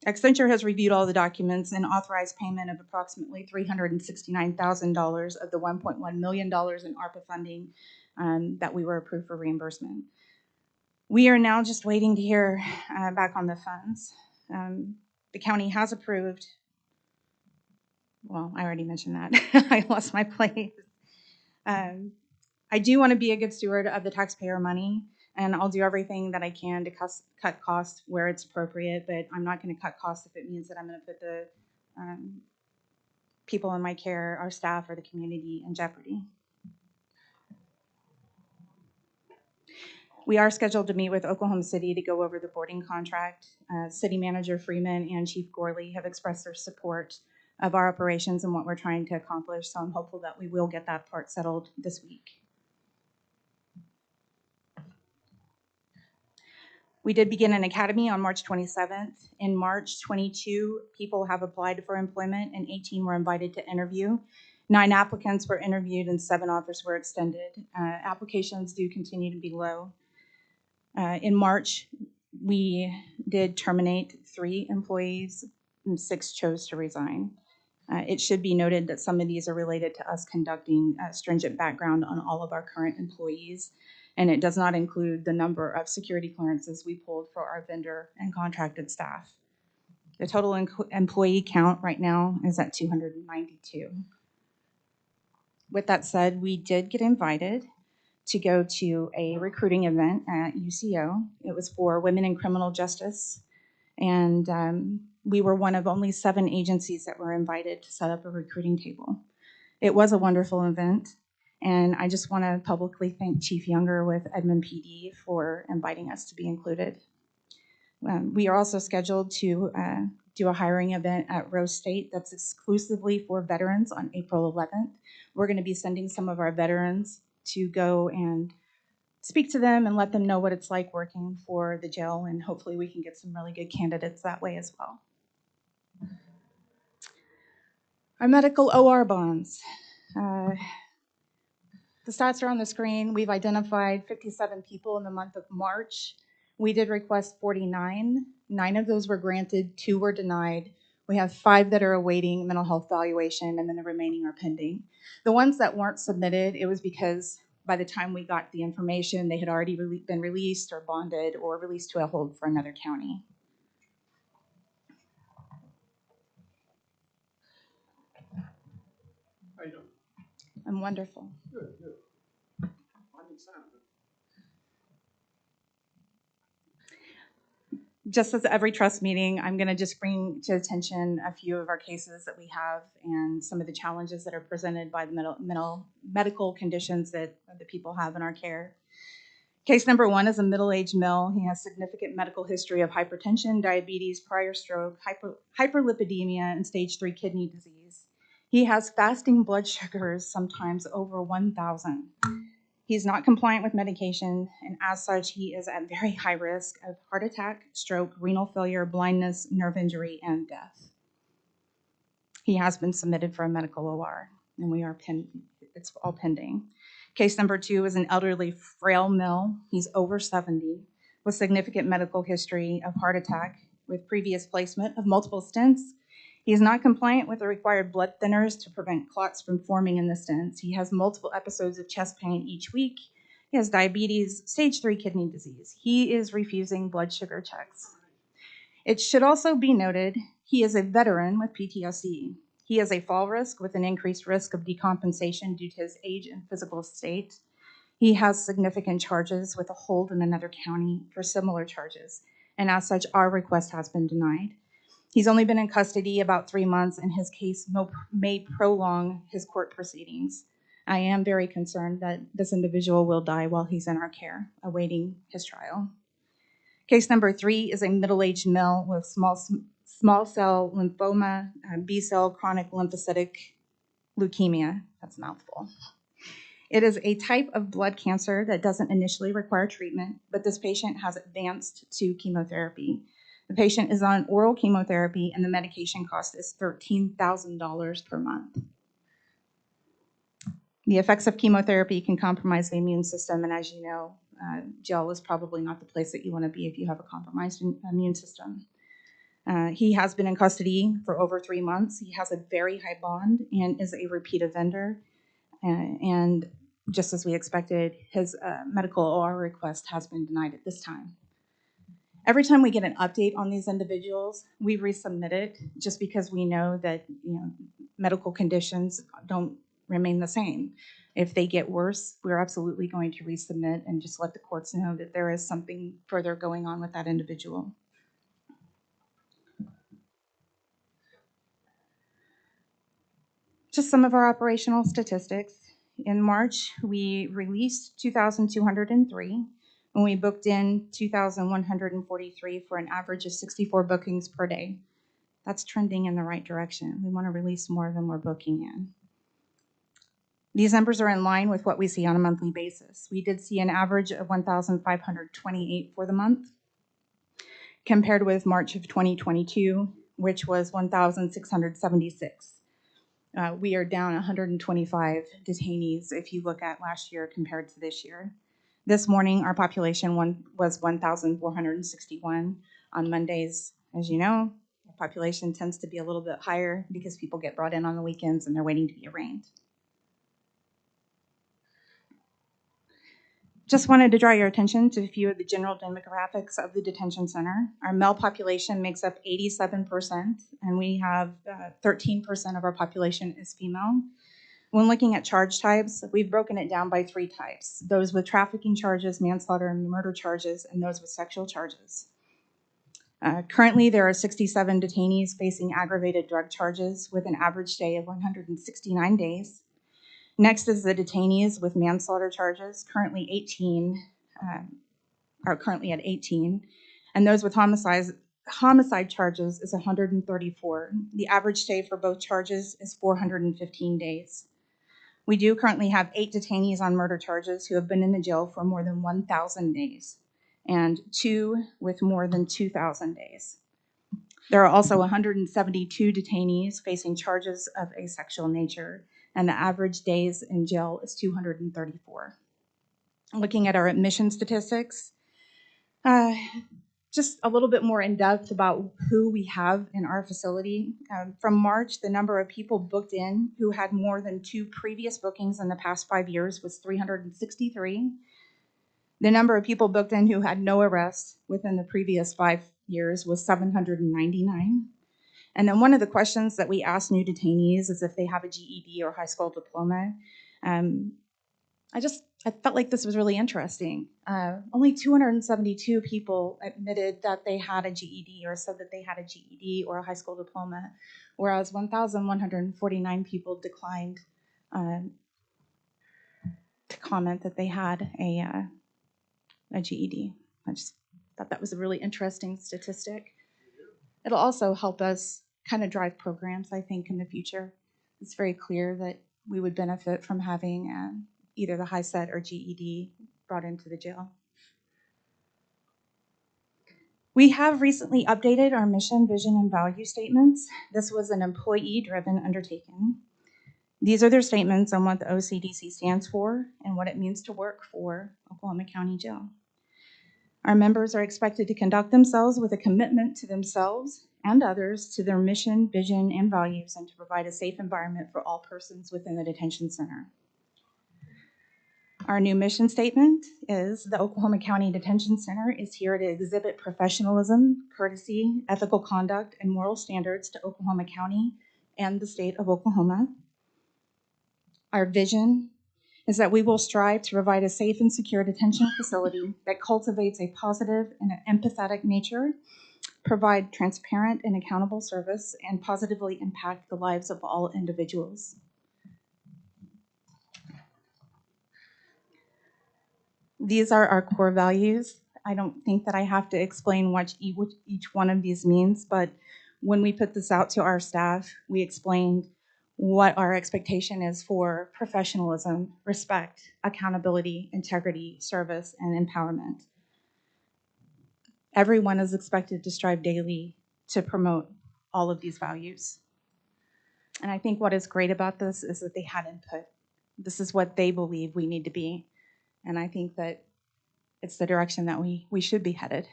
Accenture has reviewed all the documents and authorized payment of approximately $369,000 of the $1.1 million in ARPA funding that we were approved for reimbursement. We are now just waiting to hear back on the funds. The county has approved, well, I already mentioned that. I lost my place. I do want to be a good steward of the taxpayer money, and I'll do everything that I can to cut costs where it's appropriate, but I'm not going to cut costs if it means that I'm going to put the people in my care, our staff, or the community in jeopardy. We are scheduled to meet with Oklahoma City to go over the boarding contract. City Manager Freeman and Chief Gorley have expressed their support of our operations and what we're trying to accomplish, so I'm hopeful that we will get that part settled this week. We did begin an academy on March 27th. In March, 22 people have applied for employment and 18 were invited to interview. 9 applicants were interviewed and 7 offers were extended. Applications do continue to be low. In March, we did terminate 3 employees and 6 chose to resign. It should be noted that some of these are related to us conducting a stringent background on all of our current employees, and it does not include the number of security clearances we pulled for our vendor and contracted staff. The total employee count right now is at 292. With that said, we did get invited to go to a recruiting event at UCO. It was for women in criminal justice, and we were one of only 7 agencies that were invited to set up a recruiting table. It was a wonderful event, and I just want to publicly thank Chief Younger with Edmond PD for inviting us to be included. We are also scheduled to do a hiring event at Rose State that's exclusively for veterans on April 11th. We're going to be sending some of our veterans to go and speak to them and let them know what it's like working for the jail, and hopefully we can get some really good candidates that way as well. Our medical OR bonds. The stats are on the screen. We've identified 57 people in the month of March. We did request 49. 9 of those were granted, 2 were denied. We have 5 that are awaiting mental health evaluation, and then the remaining are pending. The ones that weren't submitted, it was because by the time we got the information, they had already been released or bonded or released to a hold for another county. How you doing? I'm wonderful. Good, good. I'm excited. Just as every trust meeting, I'm going to just bring to attention a few of our cases that we have and some of the challenges that are presented by the medical conditions that the people have in our care. Case number 1 is a middle-aged male. He has significant medical history of hypertension, diabetes, prior stroke, hyperlipidemia, and stage 3 kidney disease. He has fasting blood sugars, sometimes over 1,000. He's not compliant with medication, and as such, he is at very high risk of heart attack, stroke, renal failure, blindness, nerve injury, and death. He has been submitted for a medical OR, and it's all pending. Case number 2 is an elderly, frail male. He's over 70 with significant medical history of heart attack with previous placement of multiple stents. He is not compliant with the required blood thinners to prevent clots from forming in the stents. He has multiple episodes of chest pain each week. He has diabetes, stage 3 kidney disease. He is refusing blood sugar checks. It should also be noted, he is a veteran with PTSD. He is a fall risk with an increased risk of decompensation due to his age and physical state. He has significant charges with a hold in another county for similar charges, and as such, our request has been denied. He's only been in custody about 3 months, and his case may prolong his court proceedings. I am very concerned that this individual will die while he's in our care, awaiting his trial. Case number 3 is a middle-aged male with small cell lymphoma, B-cell chronic lymphocytic leukemia. That's a mouthful. It is a type of blood cancer that doesn't initially require treatment, but this patient has advanced to chemotherapy. The patient is on oral chemotherapy, and the medication cost is $13,000 per month. The effects of chemotherapy can compromise the immune system, and as you know, jail is probably not the place that you want to be if you have a compromised immune system. He has been in custody for over 3 months. He has a very high bond and is a repeat offender. And just as we expected, his medical OR request has been denied at this time. Every time we get an update on these individuals, we resubmit it just because we know that medical conditions don't remain the same. If they get worse, we're absolutely going to resubmit and just let the courts know that there is something further going on with that individual. Just some of our operational statistics. In March, we released 2,203, and we booked in 2,143 for an average of 64 bookings per day. That's trending in the right direction. We want to release more than we're booking in. These numbers are in line with what we see on a monthly basis. We did see an average of 1,528 for the month, compared with March of 2022, which was 1,676. We are down 125 detainees if you look at last year compared to this year. This morning, our population was 1,461. On Mondays, as you know, our population tends to be a little bit higher because people get brought in on the weekends and they're waiting to be arraigned. Just wanted to draw your attention to a few of the general demographics of the detention center. Our male population makes up 87%, and we have 13% of our population is female. When looking at charge types, we've broken it down by 3 types: those with trafficking charges, manslaughter and murder charges, and those with sexual charges. Currently, there are 67 detainees facing aggravated drug charges with an average stay of 169 days. Next is the detainees with manslaughter charges, currently 18, are currently at 18, and those with homicide charges is 134. The average stay for both charges is 415 days. We do currently have 8 detainees on murder charges who have been in the jail for more than 1,000 days, and 2 with more than 2,000 days. There are also 172 detainees facing charges of a sexual nature, and the average days in jail is 234. Looking at our admission statistics, just a little bit more in depth about who we have in our facility. From March, the number of people booked in who had more than 2 previous bookings in the past 5 years was 363. The number of people booked in who had no arrests within the previous 5 years was 799. And then one of the questions that we ask new detainees is if they have a GED or high school diploma. I felt like this was really interesting. Only 272 people admitted that they had a GED or said that they had a GED or a high school diploma, whereas 1,149 people declined to comment that they had a GED. I just thought that was a really interesting statistic. It'll also help us kind of drive programs, I think, in the future. It's very clear that we would benefit from having either the high set or GED brought into the jail. We have recently updated our mission, vision, and value statements. This was an employee-driven undertaking. These are their statements on what the OCDC stands for and what it means to work for Oklahoma County Jail. Our members are expected to conduct themselves with a commitment to themselves and others, to their mission, vision, and values, and to provide a safe environment for all persons within the detention center. Our new mission statement is: the Oklahoma County Detention Center is here to exhibit professionalism, courtesy, ethical conduct, and moral standards to Oklahoma County and the state of Oklahoma. Our vision is that we will strive to provide a safe and secure detention facility that cultivates a positive and an empathetic nature, provide transparent and accountable service, and positively impact the lives of all individuals. These are our core values. I don't think that I have to explain what each one of these means, but when we put this out to our staff, we explained what our expectation is for professionalism, respect, accountability, integrity, service, and empowerment. Everyone is expected to strive daily to promote all of these values. And I think what is great about this is that they had input. This is what they believe we need to be. And I think that it's the direction that we should be headed.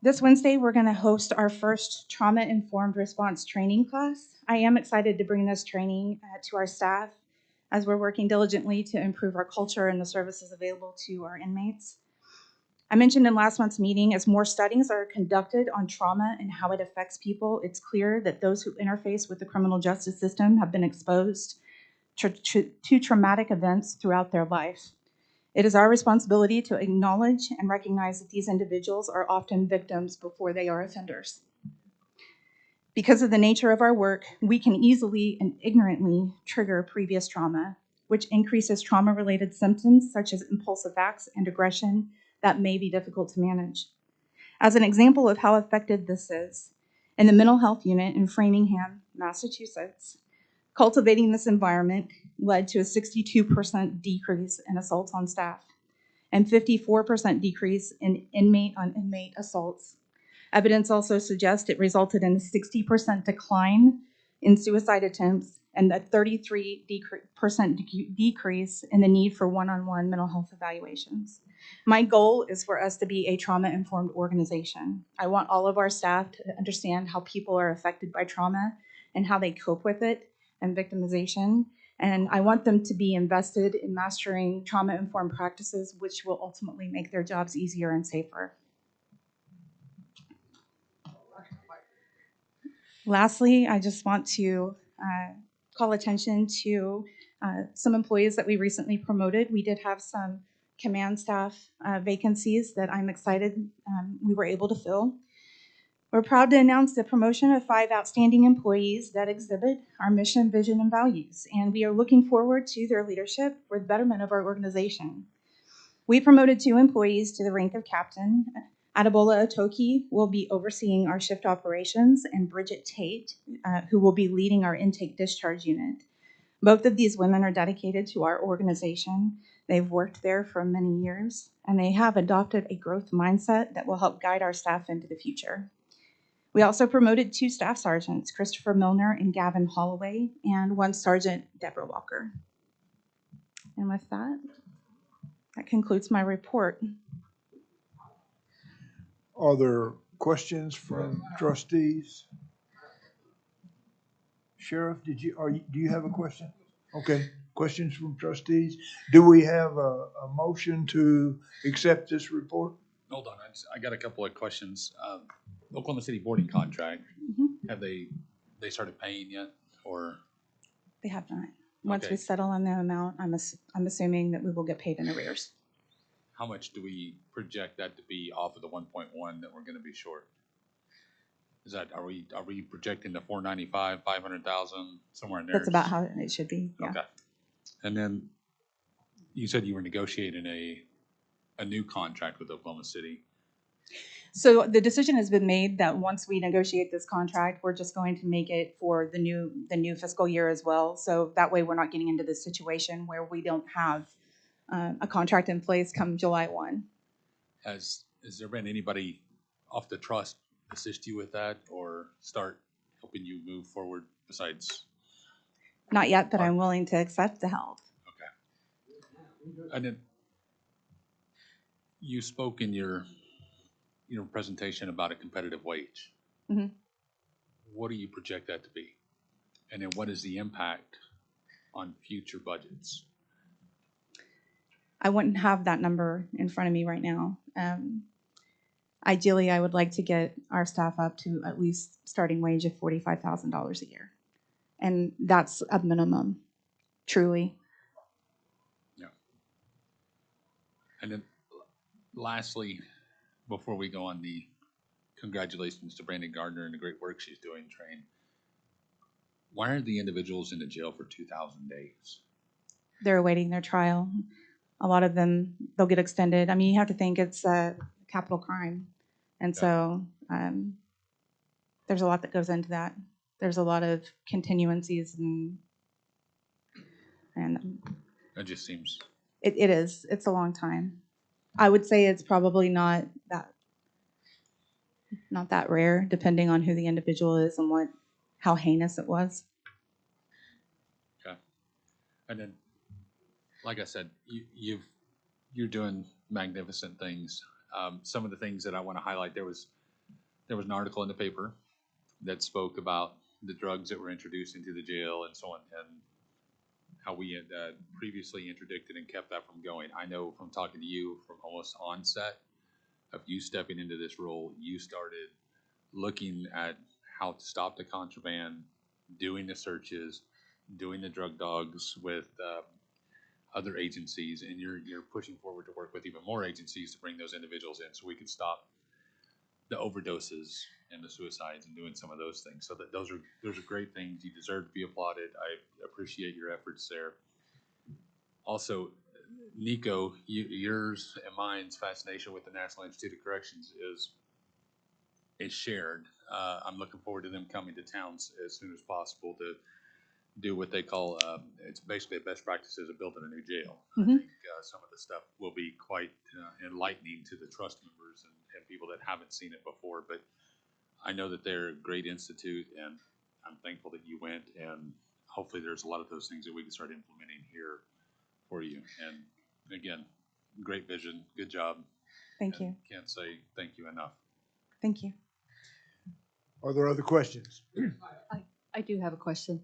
This Wednesday, we're going to host our first trauma-informed response training class. I am excited to bring this training to our staff as we're working diligently to improve our culture and the services available to our inmates. I mentioned in last month's meeting, as more studies are conducted on trauma and how it affects people, it's clear that those who interface with the criminal justice system have been exposed to traumatic events throughout their life. It is our responsibility to acknowledge and recognize that these individuals are often victims before they are offenders. Because of the nature of our work, we can easily and ignorantly trigger previous trauma, which increases trauma-related symptoms such as impulsive acts and aggression that may be difficult to manage. As an example of how effective this is, in the mental health unit in Framingham, Massachusetts, cultivating this environment led to a 62% decrease in assaults on staff and 54% decrease in inmate-on-inmate assaults. Evidence also suggests it resulted in a 60% decline in suicide attempts and a 33% decrease in the need for one-on-one mental health evaluations. My goal is for us to be a trauma-informed organization. I want all of our staff to understand how people are affected by trauma and how they cope with it and victimization. And I want them to be invested in mastering trauma-informed practices, which will ultimately make their jobs easier and safer. Lastly, I just want to call attention to some employees that we recently promoted. We did have some command staff vacancies that I'm excited we were able to fill. We're proud to announce the promotion of 5 outstanding employees that exhibit our mission, vision, and values, and we are looking forward to their leadership for the betterment of our organization. We promoted 2 employees to the rank of captain. Adebola Otoki will be overseeing our shift operations, and Bridget Tate, who will be leading our intake discharge unit. Both of these women are dedicated to our organization. They've worked there for many years, and they have adopted a growth mindset that will help guide our staff into the future. We also promoted 2 staff sergeants, Christopher Milner and Gavin Holloway, and 1 sergeant, Deborah Walker. And with that concludes my report. Are there questions from trustees? Sheriff, do you have a question? Okay, questions from trustees. Do we have a motion to accept this report? Hold on, I got a couple of questions. Oklahoma City boarding contract, have they started paying yet, or? They have not. Once Okay. we settle on the amount, I'm assuming that we will get paid in arrears. How much do we project that to be off of the 1.1 that we're gonna be short? Is that, are we projecting the 495, 500,000, somewhere in there? That's about how it should be, yeah. Okay. And then you said you were negotiating a new contract with Oklahoma City. So the decision has been made that once we negotiate this contract, we're just going to make it for the new fiscal year as well. So that way we're not getting into this situation where we don't have a contract in place come July 1. Has there been anybody off the trust assist you with that or start helping you move forward besides? Not yet, but I'm willing to accept the help. Okay. And then you spoke in your presentation about a competitive wage. Mm-hmm. What do you project that to be? And then what is the impact on future budgets? I wouldn't have that number in front of me right now. Ideally, I would like to get our staff up to at least starting wage of $45,000 a year. And that's a minimum, truly. Yeah. And then lastly, before we go on, the congratulations to Brandon Gardner and the great work she's doing, Train. Why are the individuals in the jail for 2,000 days? They're awaiting their trial. A lot of them, they'll get extended. I mean, you have to think it's a capital crime. And so there's a lot that goes into that. There's a lot of continuancies and It just seems, it is. It's a long time. I would say it's probably not that rare, depending on who the individual is and how heinous it was. okay. And then, like I said, you're doing magnificent things. Some of the things that I want to highlight, there was an article in the paper that spoke about the drugs that were introduced into the jail and so on, and how we had previously interdicted and kept that from going. I know from talking to you from almost onset of you stepping into this role, you started looking at how to stop the contraband, doing the searches, doing the drug dogs with other agencies, and you're pushing forward to work with even more agencies to bring those individuals in so we could stop the overdoses and the suicides and doing some of those things. So that those are great things. You deserve to be applauded. I appreciate your efforts there. Also, Nico, yours and mine's fascination with the National Institute of Corrections is shared. I'm looking forward to them coming to towns as soon as possible to do what they call, it's basically a best practices of building a new jail. I think some of the stuff will be quite enlightening to the trust members and people that haven't seen it before. But I know that they're a great institute, and I'm thankful that you went, and hopefully there's a lot of those things that we can start implementing here for you. And again, great vision, good job. Thank you. Can't say thank you enough. Thank you. Are there other questions? I do have a question.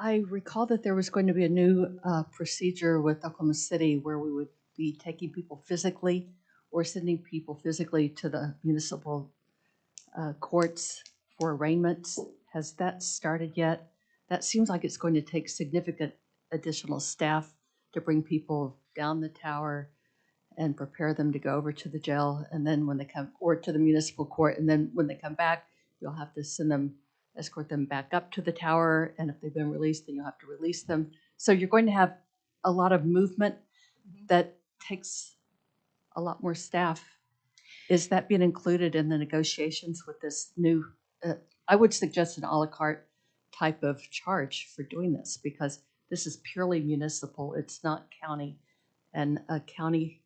I recall that there was going to be a new procedure with Oklahoma City where we would be taking people physically or sending people physically to the municipal courts for arraignments. Has that started yet? That seems like it's going to take significant additional staff to bring people down the tower and prepare them to go over to the jail, and then when they come, or to the municipal court, and then when they come back, you'll have to escort them back up to the tower, and if they've been released, then you'll have to release them. So you're going to have a lot of movement that takes a lot more staff. Is that being included in the negotiations with this new, I would suggest an a la carte type of charge for doing this, because this is purely municipal, it's not county, and a county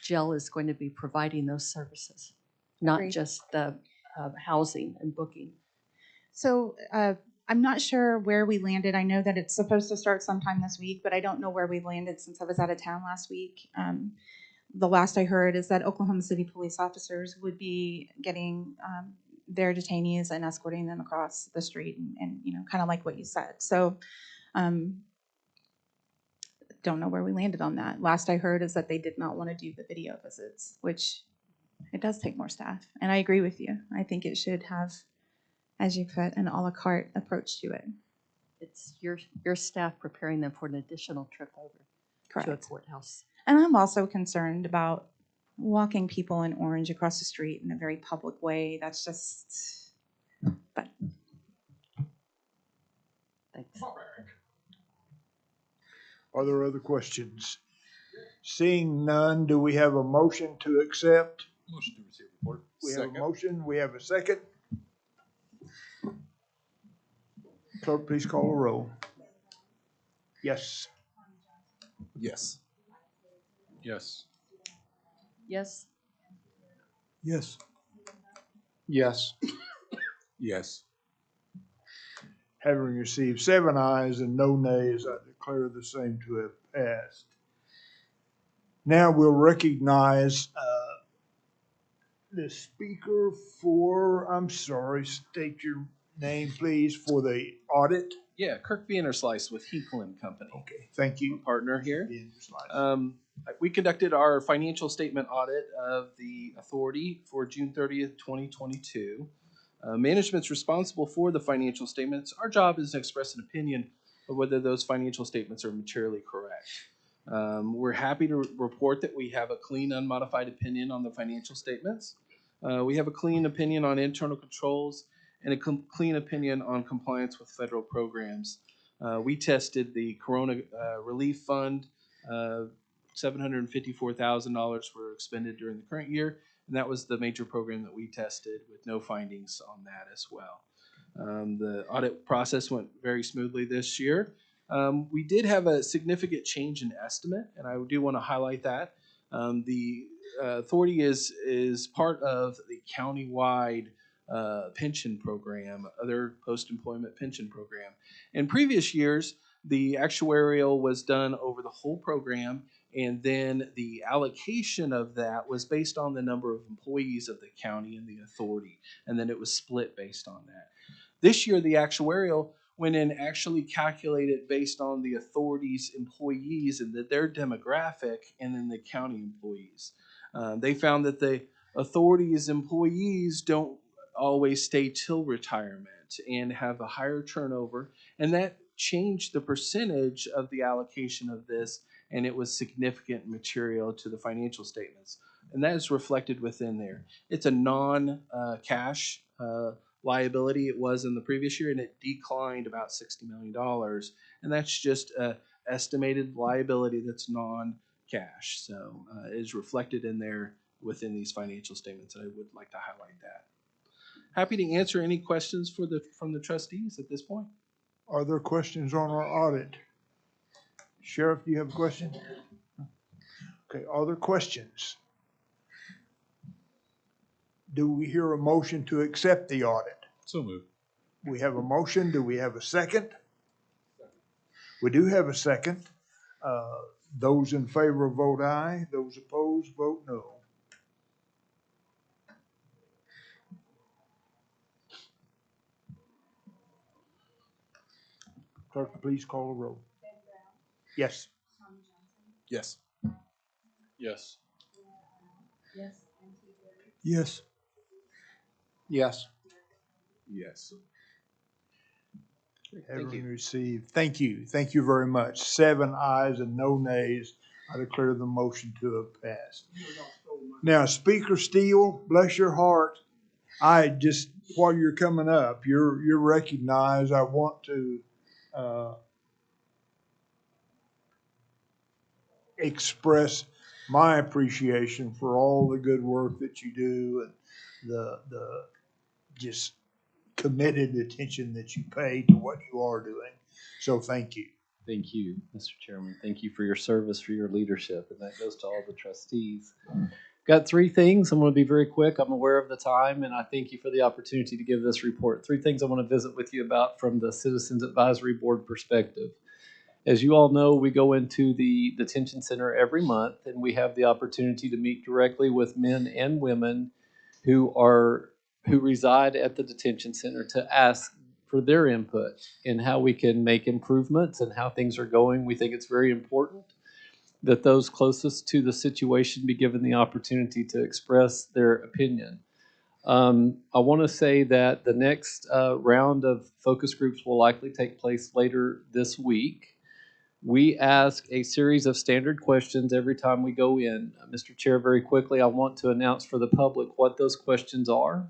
jail is going to be providing those services, not Agreed. just the housing and booking. So I'm not sure where we landed. I know that it's supposed to start sometime this week, but I don't know where we landed since I was out of town last week. The last I heard is that Oklahoma City police officers would be getting their detainees and escorting them across the street, and kind of like what you said. So don't know where we landed on that. Last I heard is that they did not want to do the video visits, which it does take more staff. And I agree with you. I think it should have, as you put, an a la carte approach to it. It's your staff preparing them for an additional trip over to a Correct. courthouse. And I'm also concerned about walking people in orange across the street in a very public way. That's just, but. Thanks. Are there other questions? Seeing none, do we have a motion to accept? Motion to receive report. We have a motion, we have a second. Clerk, please call a roll. Yes. Yes. Yes. Yes. Yes. Yes. Yes. Having received 7 ayes and no nays, I declare the same to have passed. Now we'll recognize the speaker for, I'm sorry, state your name, please, for the audit. Yeah, Kirk Vanderslice with Hinkle and Company. Okay, thank you. Partner here. We conducted our financial statement audit of the authority for June 30th, 2022. Management's responsible for the financial statements. Our job is to express an opinion of whether those financial statements are materially correct. We're happy to report that we have a clean, unmodified opinion on the financial statements. We have a clean opinion on internal controls and a clean opinion on compliance with federal programs. We tested the Corona Relief Fund $754,000 were expended during the current year, and that was the major program that we tested with no findings on that as well. The audit process went very smoothly this year. We did have a significant change in estimate, and I do want to highlight that. The authority is part of the countywide pension program, other post-employment pension program. In previous years, the actuarial was done over the whole program, and then the allocation of that was based on the number of employees of the county and the authority, and then it was split based on that. This year, the actuarial went in and actually calculated based on the authority's employees and their demographic, and then the county employees. They found that the authority's employees don't always stay till retirement and have a higher turnover, and that changed the percentage of the allocation of this, and it was significant material to the financial statements, and that is reflected within there. It's a non-cash liability. It was in the previous year, and it declined about $60 million, and that's just an estimated liability that's non-cash, so it is reflected in there within these financial statements, and I would like to highlight that. Happy to answer any questions from the trustees at this point. Are there questions on our audit? Sheriff, do you have a question? Okay, are there questions? Do we hear a motion to accept the audit? So moved. We have a motion. Do we have a second? We do have a second. Those in favor vote aye. Those opposed vote no. Clerk, please call the roll. Yes. Yes. Yes. Yes. Yes. Yes. Having received, thank you very much. 7 ayes and no nays. I declare the motion to have passed. Now, Speaker Steele, bless your heart. I just, while you're coming up, you're recognized. I want to express my appreciation for all the good work that you do and the just committed attention that you pay to what you are doing. So thank you. Thank you, Mr. Chairman. Thank you for your service, for your leadership, and that goes to all the trustees. Got 3 things. I'm going to be very quick. I'm aware of the time, and I thank you for the opportunity to give this report. 3 things I want to visit with you about from the Citizens Advisory Board perspective. As you all know, we go into the detention center every month, and we have the opportunity to meet directly with men and women who reside at the detention center to ask for their input in how we can make improvements and how things are going. We think it's very important that those closest to the situation be given the opportunity to express their opinion. I want to say that the next round of focus groups will likely take place later this week. We ask a series of standard questions every time we go in. Mr. Chair, very quickly, I want to announce for the public what those questions are.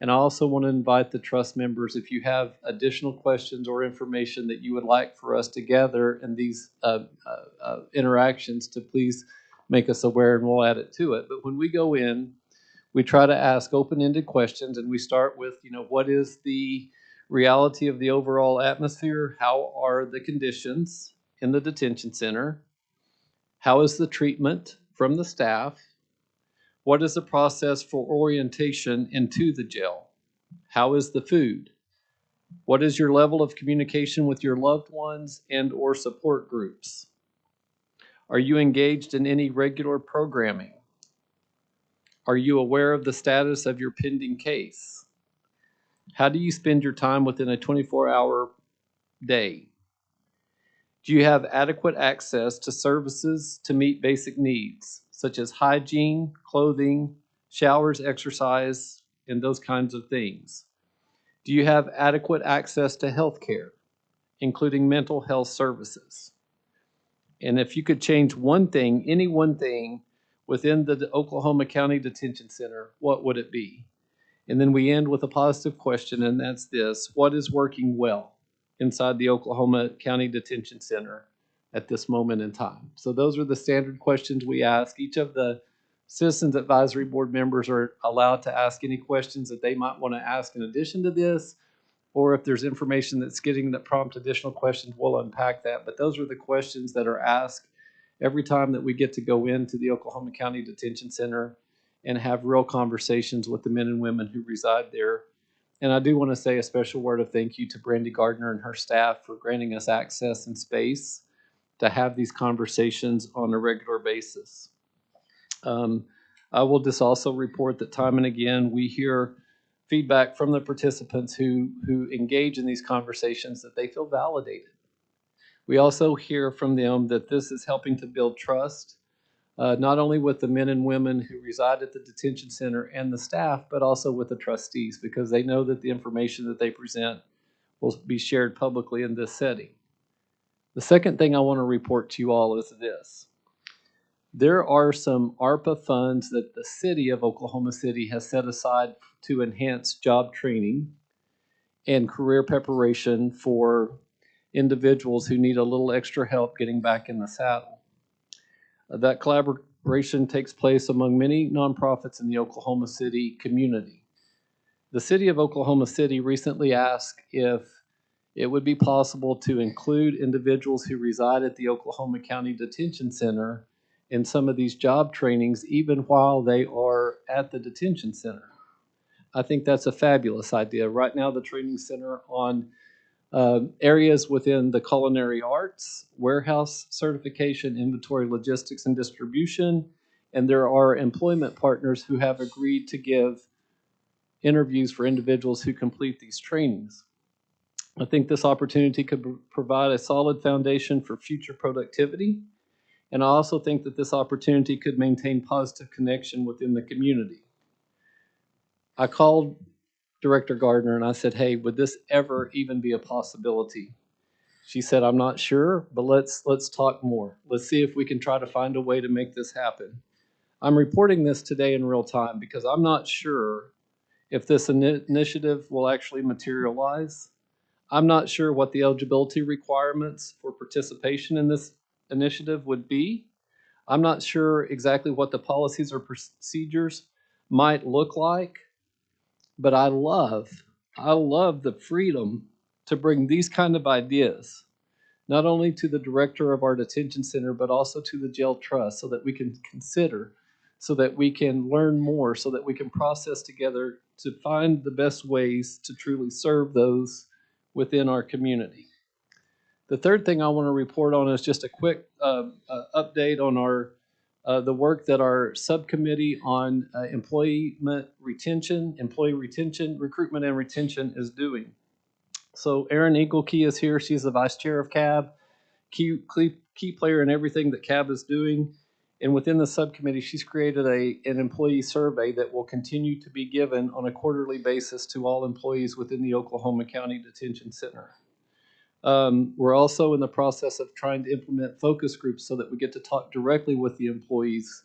And I also want to invite the trust members, if you have additional questions or information that you would like for us to gather in these interactions, to please make us aware and we'll add it to it. But when we go in, we try to ask open-ended questions, and we start with, what is the reality of the overall atmosphere? How are the conditions in the detention center? How is the treatment from the staff? What is the process for orientation into the jail? How is the food? What is your level of communication with your loved ones and or support groups? Are you engaged in any regular programming? Are you aware of the status of your pending case? How do you spend your time within a 24-hour day? Do you have adequate access to services to meet basic needs, such as hygiene, clothing, showers, exercise, and those kinds of things? Do you have adequate access to health care, including mental health services? And if you could change one thing, any one thing, within the Oklahoma County Detention Center, what would it be? And then we end with a positive question, and that's this: what is working well inside the Oklahoma County Detention Center at this moment in time? So those are the standard questions we ask. Each of the Citizens Advisory Board members are allowed to ask any questions that they might want to ask in addition to this, or if there's information that's getting that prompt additional questions, we'll unpack that. But those are the questions that are asked every time that we get to go into the Oklahoma County Detention Center and have real conversations with the men and women who reside there. And I do want to say a special word of thank you to Brandy Gardner and her staff for granting us access and space to have these conversations on a regular basis. I will just also report that time and again we hear feedback from the participants who engage in these conversations that they feel validated. We also hear from them that this is helping to build trust, not only with the men and women who reside at the detention center and the staff, but also with the trustees, because they know that the information that they present will be shared publicly in this setting. The second thing I want to report to you all is this. There are some ARPA funds that the city of Oklahoma City has set aside to enhance job training and career preparation for individuals who need a little extra help getting back in the saddle. That collaboration takes place among many nonprofits in the Oklahoma City community. The city of Oklahoma City recently asked if it would be possible to include individuals who reside at the Oklahoma County Detention Center in some of these job trainings, even while they are at the detention center. I think that's a fabulous idea. Right now, the training center on areas within the culinary arts, warehouse certification, inventory logistics and distribution, and there are employment partners who have agreed to give interviews for individuals who complete these trainings. I think this opportunity could provide a solid foundation for future productivity. And I also think that this opportunity could maintain positive connection within the community. I called Director Gardner and I said, hey, would this ever even be a possibility? She said, I'm not sure, but let's talk more. Let's see if we can try to find a way to make this happen. I'm reporting this today in real time because I'm not sure if this initiative will actually materialize. I'm not sure what the eligibility requirements for participation in this initiative would be. I'm not sure exactly what the policies or procedures might look like, but I love the freedom to bring these kind of ideas, not only to the director of our detention center, but also to the jail trust so that we can consider, so that we can learn more, so that we can process together to find the best ways to truly serve those within our community. The third thing I want to report on is just a quick update on our the work that our subcommittee on employee retention, recruitment and retention is doing. So Erin Eaglekey is here. She's the vice chair of CAB, key player in everything that CAB is doing. And within the subcommittee, she's created an employee survey that will continue to be given on a quarterly basis to all employees within the Oklahoma County Detention Center. We're also in the process of trying to implement focus groups so that we get to talk directly with the employees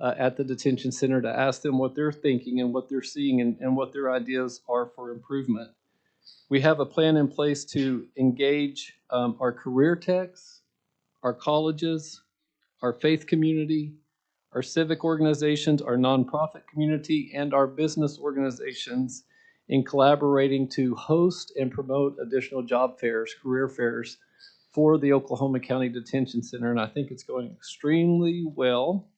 at the detention center to ask them what they're thinking and what they're seeing and what their ideas are for improvement. We have a plan in place to engage our career techs, our colleges, our faith community, our civic organizations, our nonprofit community, and our business organizations in collaborating to host and promote additional job fairs, career fairs for the Oklahoma County Detention Center. And I think it's going extremely well.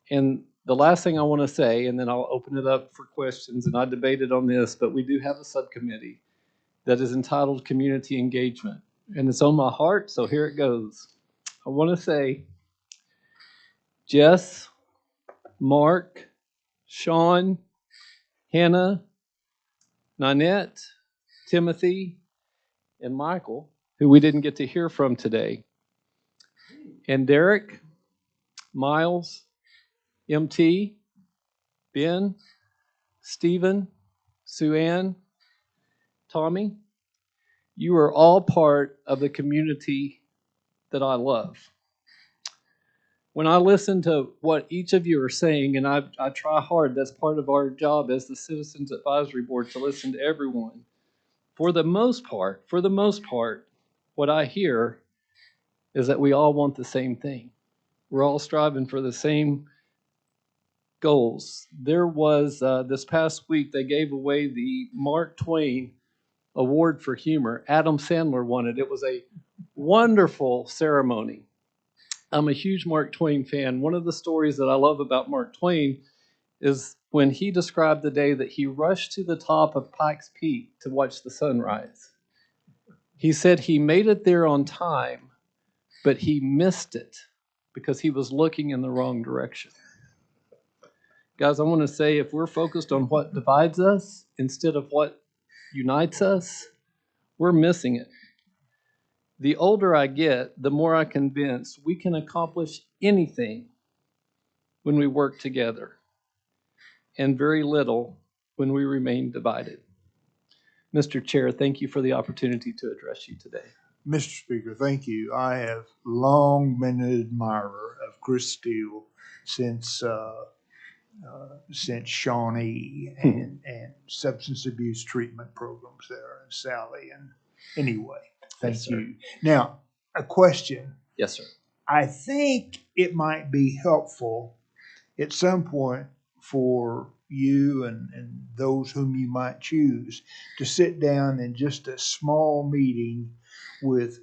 And the last thing I want to say, and then I'll open it up for questions, and I debated on this, but we do have a subcommittee that is entitled Community Engagement. And it's on my heart, so here it goes. I want to say, Jess, Mark, Sean, Hannah, Nanette, Timothy, and Michael, who we didn't get to hear from today, and Derek, Miles, MT, Ben, Stephen, Sue Ann, Tommy. You are all part of the community that I love. When I listen to what each of you are saying, and I try hard, that's part of our job as the Citizens Advisory Board to listen to everyone. For the most part, what I hear is that we all want the same thing. We're all striving for the same goals. There was, this past week, they gave away the Mark Twain Award for Humor. Adam Sandler won it. It was a wonderful ceremony. I'm a huge Mark Twain fan. One of the stories that I love about Mark Twain is when he described the day that he rushed to the top of Pikes Peak to watch the sunrise. He said he made it there on time, but he missed it because he was looking in the wrong direction. Guys, I want to say if we're focused on what divides us instead of what unites us, we're missing it. The older I get, the more I'm convinced we can accomplish anything when we work together, and very little when we remain divided. Mr. Chair, thank you for the opportunity to address you today. Mr. Speaker, thank you. I have long been an admirer of Chris Steele since Shawnee and substance abuse treatment programs there, and Sally. And anyway, thank Yes, sir. you. Now, a question. Yes, sir. I think it might be helpful at some point for you and those whom you might choose to sit down in just a small meeting with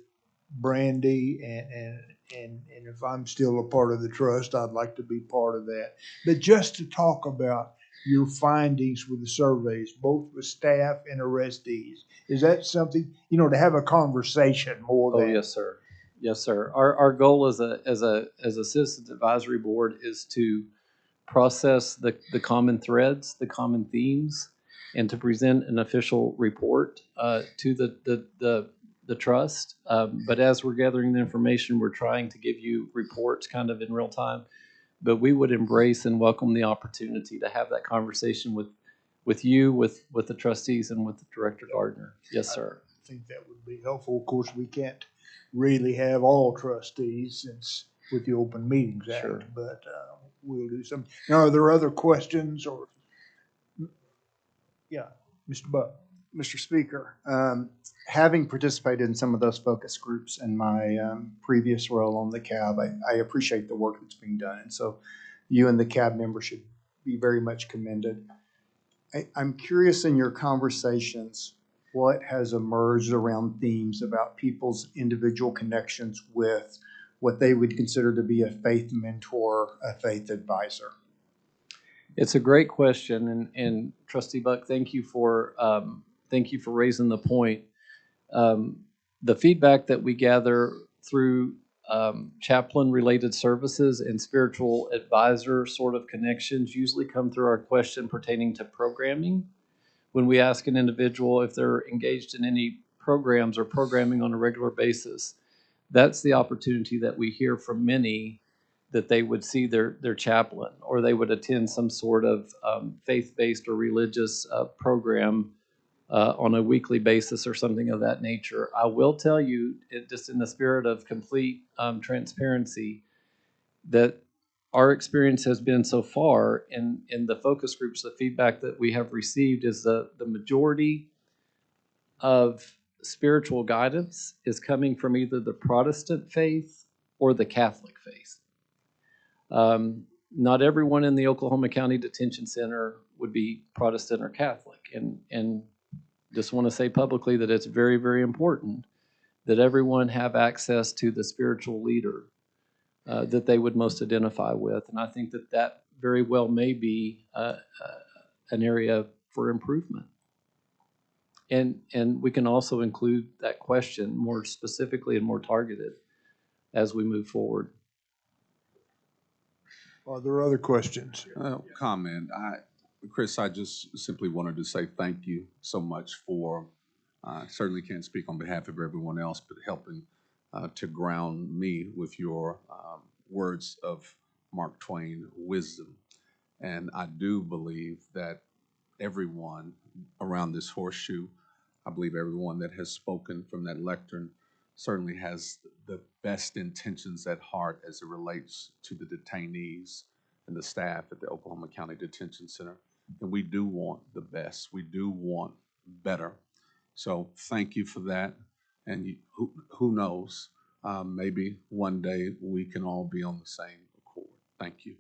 Brandy and if I'm still a part of the trust, I'd like to be part of that. But just to talk about your findings with the surveys, both with staff and arrestees. Is that something, to have a conversation more Oh, than? yes, sir. Yes, sir. Our goal as a citizens advisory board is to process the common threads, the common themes, and to present an official report to the trust. But as we're gathering the information, we're trying to give you reports kind of in real time. But we would embrace and welcome the opportunity to have that conversation with you, with the trustees, and with Director Gardner. Yes, sir. I think that would be helpful. Of course, we can't really have all trustees since with the Open Meetings Act, Sure. but we'll do some. Now, are there other questions or? Yeah, Mr. Buck. Mr. Speaker, having participated in some of those focus groups in my previous role on the CAB, I appreciate the work that's being done. And so you and the CAB members should be very much commended. I'm curious in your conversations, what has emerged around themes about people's individual connections with what they would consider to be a faith mentor, a faith advisor? It's a great question, and Trustee Buck, thank you for raising the point. The feedback that we gather through chaplain-related services and spiritual advisor sort of connections usually come through our question pertaining to programming. When we ask an individual if they're engaged in any programs or programming on a regular basis, that's the opportunity that we hear from many, that they would see their chaplain or they would attend some sort of faith-based or religious program on a weekly basis or something of that nature. I will tell you, just in the spirit of complete transparency, that our experience has been so far in the focus groups, the feedback that we have received is the majority of spiritual guidance is coming from either the Protestant faith or the Catholic faith. Not everyone in the Oklahoma County Detention Center would be Protestant or Catholic, and just want to say publicly that it's very, very important that everyone have access to the spiritual leader that they would most identify with. And I think that very well may be an area for improvement. And we can also include that question more specifically and more targeted as we move forward. Are there other questions? Comment. Chris, I just simply wanted to say thank you so much for, certainly can't speak on behalf of everyone else, but helping to ground me with your words of Mark Twain wisdom. And I do believe that everyone around this horseshoe, I believe everyone that has spoken from that lectern certainly has the best intentions at heart as it relates to the detainees and the staff at the Oklahoma County Detention Center. And we do want the best. We do want better. So thank you for that. And who knows, maybe one day we can all be on the same accord. Thank you.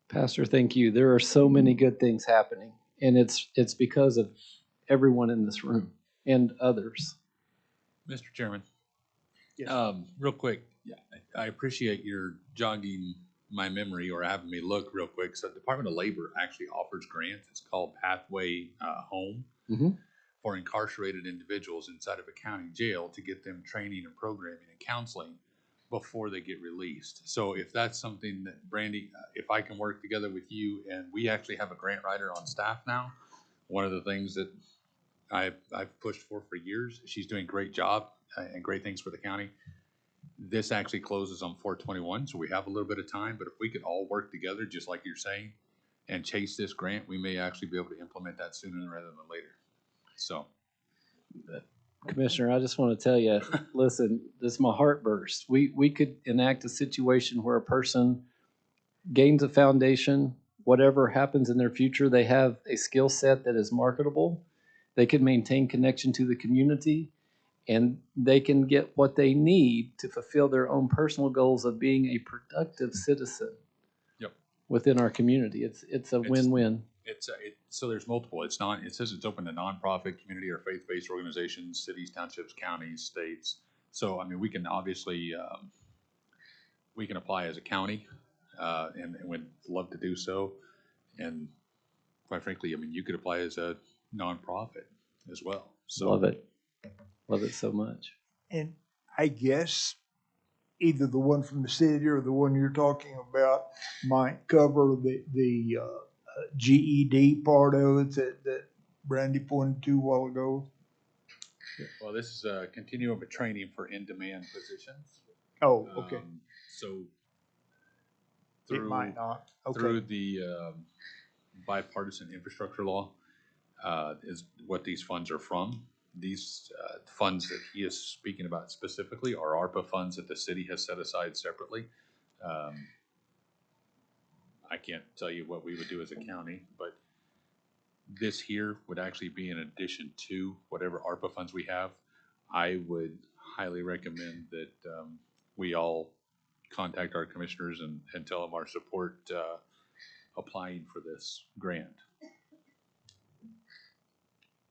Pastor, thank you. There are so many good things happening, and it's because of everyone in this room and others. Mr. Chairman, Yes. real quick, I appreciate your jogging my memory or having me look real quick. So Department of Labor actually offers grants. It's called Pathway Home Mm-hmm. for incarcerated individuals inside of a county jail to get them training and programming and counseling before they get released. So if that's something that Brandy, if I can work together with you, and we actually have a grant writer on staff now, one of the things that I've pushed for years, she's doing a great job and great things for the county. This actually closes on 4/21, so we have a little bit of time, but if we could all work together, just like you're saying, and chase this grant, we may actually be able to implement that sooner rather than later. So, Commissioner, I just want to tell you, listen, this my heart burst. We could enact a situation where a person gains a foundation, whatever happens in their future, they have a skill set that is marketable. They can maintain connection to the community, and they can get what they need to fulfill their own personal goals of being a productive citizen. Yep. Within our community. It's a win-win. So there's multiple. It says it's open to nonprofit, community, or faith-based organizations, cities, townships, counties, states. So I mean, we can obviously we can apply as a county, and would love to do so. And quite frankly, I mean, you could apply as a nonprofit as well. So Love it. Love it so much. And I guess either the one from the city or the one you're talking about might cover the GED part of it that Brandy pointed to a while ago. Well, this is a continuum of training for in-demand positions. Oh, okay. So It might not. Okay. through the bipartisan infrastructure law is what these funds are from. These funds that he is speaking about specifically are ARPA funds that the city has set aside separately. I can't tell you what we would do as a county, but this here would actually be in addition to whatever ARPA funds we have. I would highly recommend that we all contact our commissioners and tell them our support applying for this grant.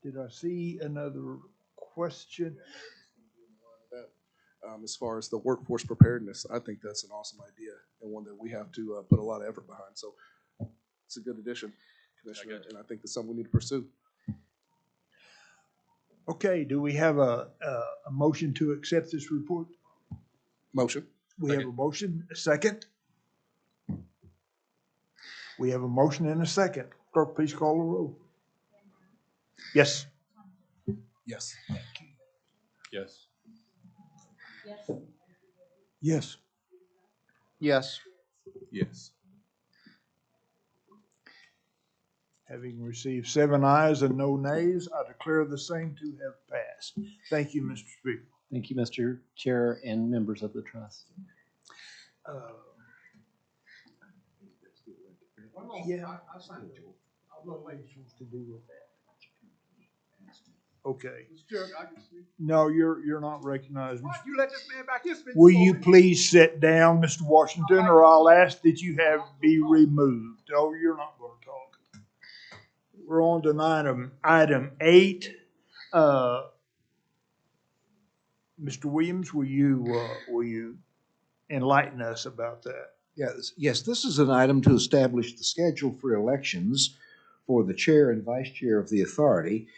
Did I see another question? As far as the workforce preparedness, I think that's an awesome idea and one that we have to put a lot of effort behind. So it's a good addition, Commissioner, and I think that's something we need to pursue. Okay, do we have a motion to accept this report? Motion. We have a motion, a second? We have a motion and a second. Clerk, please call the roll. Yes. Yes. Yes. Yes. Yes. Yes. Having received 7 ayes and no nays, I declare the same to have passed. Thank you, Mr. Speaker. Thank you, Mr. Chair and members of the trust. Yeah. What am I supposed to do with that? Okay. No, you're not recognized. You let this man back here speak. Will you please sit down, Mr. Washington, or I'll ask that you be removed. Oh, you're not going to talk. We're on to item 8. Mr. Williams, will you enlighten us about that? Yes, this is an item to establish the schedule for elections for the chair and vice chair of the authority,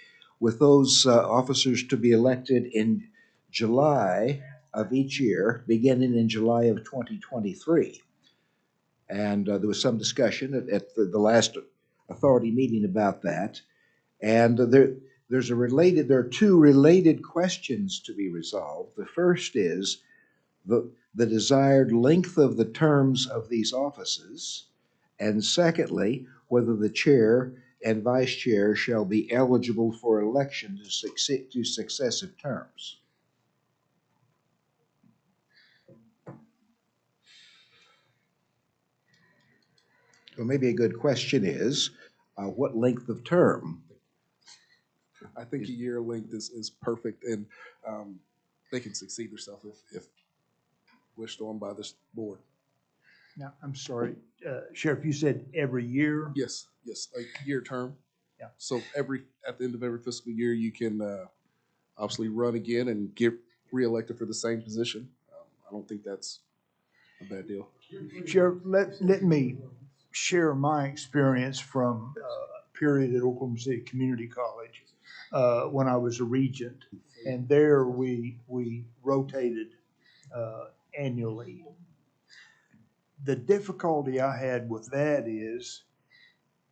with those officers to be elected in July of each year, beginning in July of 2023. And there was some discussion at the last authority meeting about that. And there are 2 related questions to be resolved. The first is the desired length of the terms of these offices, and secondly, whether the chair and vice chair shall be eligible for election to successive terms. Well, maybe a good question is, what length of term? I think a year length is perfect, and they can succeed themselves if wished on by this board. Now, I'm sorry, Sheriff, you said every year? Yes, a year term. Yeah. So at the end of every fiscal year, you can obviously run again and get reelected for the same position. I don't think that's a bad deal. Sheriff, let me share my experience from a period at Oklahoma City Community College when I was a regent. And there we rotated annually. The difficulty I had with that is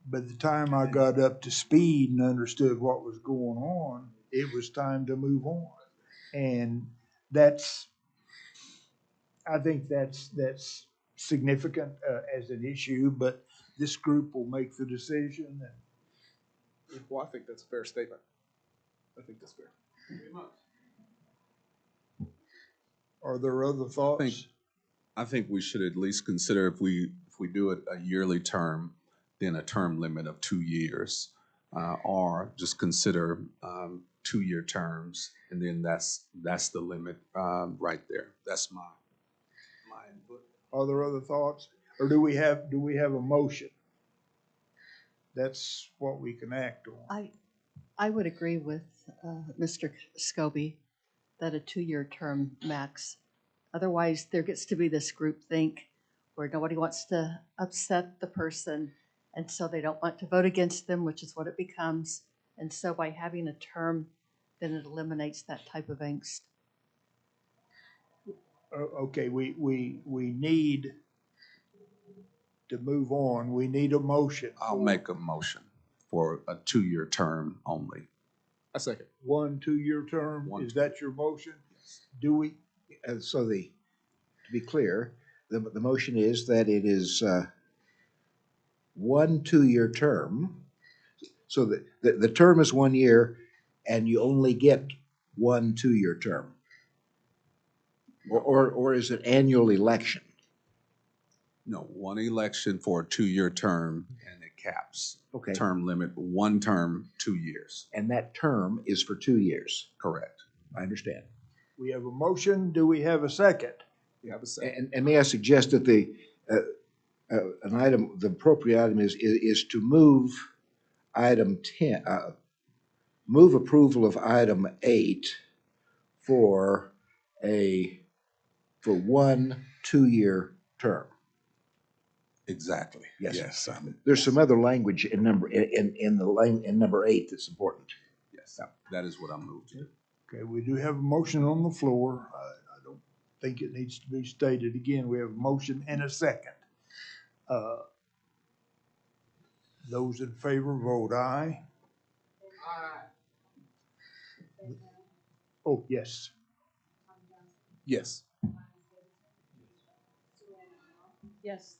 by the time I got up to speed and understood what was going on, it was time to move on. And I think that's significant as an issue, but this group will make the decision. Well, I think that's a fair statement. I think that's fair. Are there other thoughts? I think we should at least consider if we do it a yearly term, then a term limit of 2 years, or just consider 2-year terms, and then that's the limit right there. That's my input. Are there other thoughts? Or do we have a motion? That's what we can act on. I would agree with Mr. Scobie that a 2-year term max. Otherwise, there gets to be this groupthink where nobody wants to upset the person, and so they don't want to vote against them, which is what it becomes. And so by having a term, then it eliminates that type of angst. Okay, we need to move on. We need a motion. I'll make a motion for a 2-year term only. A second. 1 2-year term. Is that your motion? Do we? To be clear, the motion is that it is 1 2-year term. So the term is 1 year, and you only get 1 2-year term. Or is it annual election? No, 1 election for a 2-year term, and it caps. Okay. Term limit, 1 term, 2 years. And that term is for 2 years. Correct. I understand. We have a motion. Do we have a second? We have a second. And may I suggest that the appropriate item is to move item 10, move approval of item 8 for 1 2-year term. Exactly. Yes. There's some other language in number 8 that's important. Yes, that is what I'm moving to. Okay, we do have a motion on the floor. I don't think it needs to be stated again. We have a motion and a second. Those in favor vote aye. Aye. Oh, yes. Yes. Yes.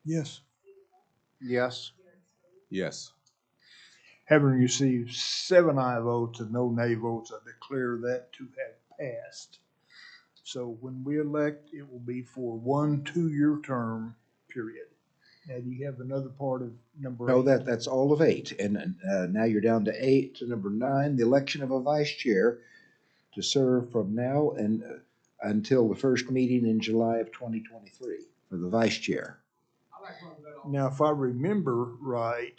Yes. Yes. Yes. Having received 7 aye votes and no nay votes, I declare that to have passed. So when we elect, it will be for 1 2-year term, period. Now, do you have another part of number 8? No, that's all of 8. And now you're down to 8 to number 9, the election of a vice chair to serve from now and until the first meeting in July of 2023 for the vice chair. Now, if I remember right,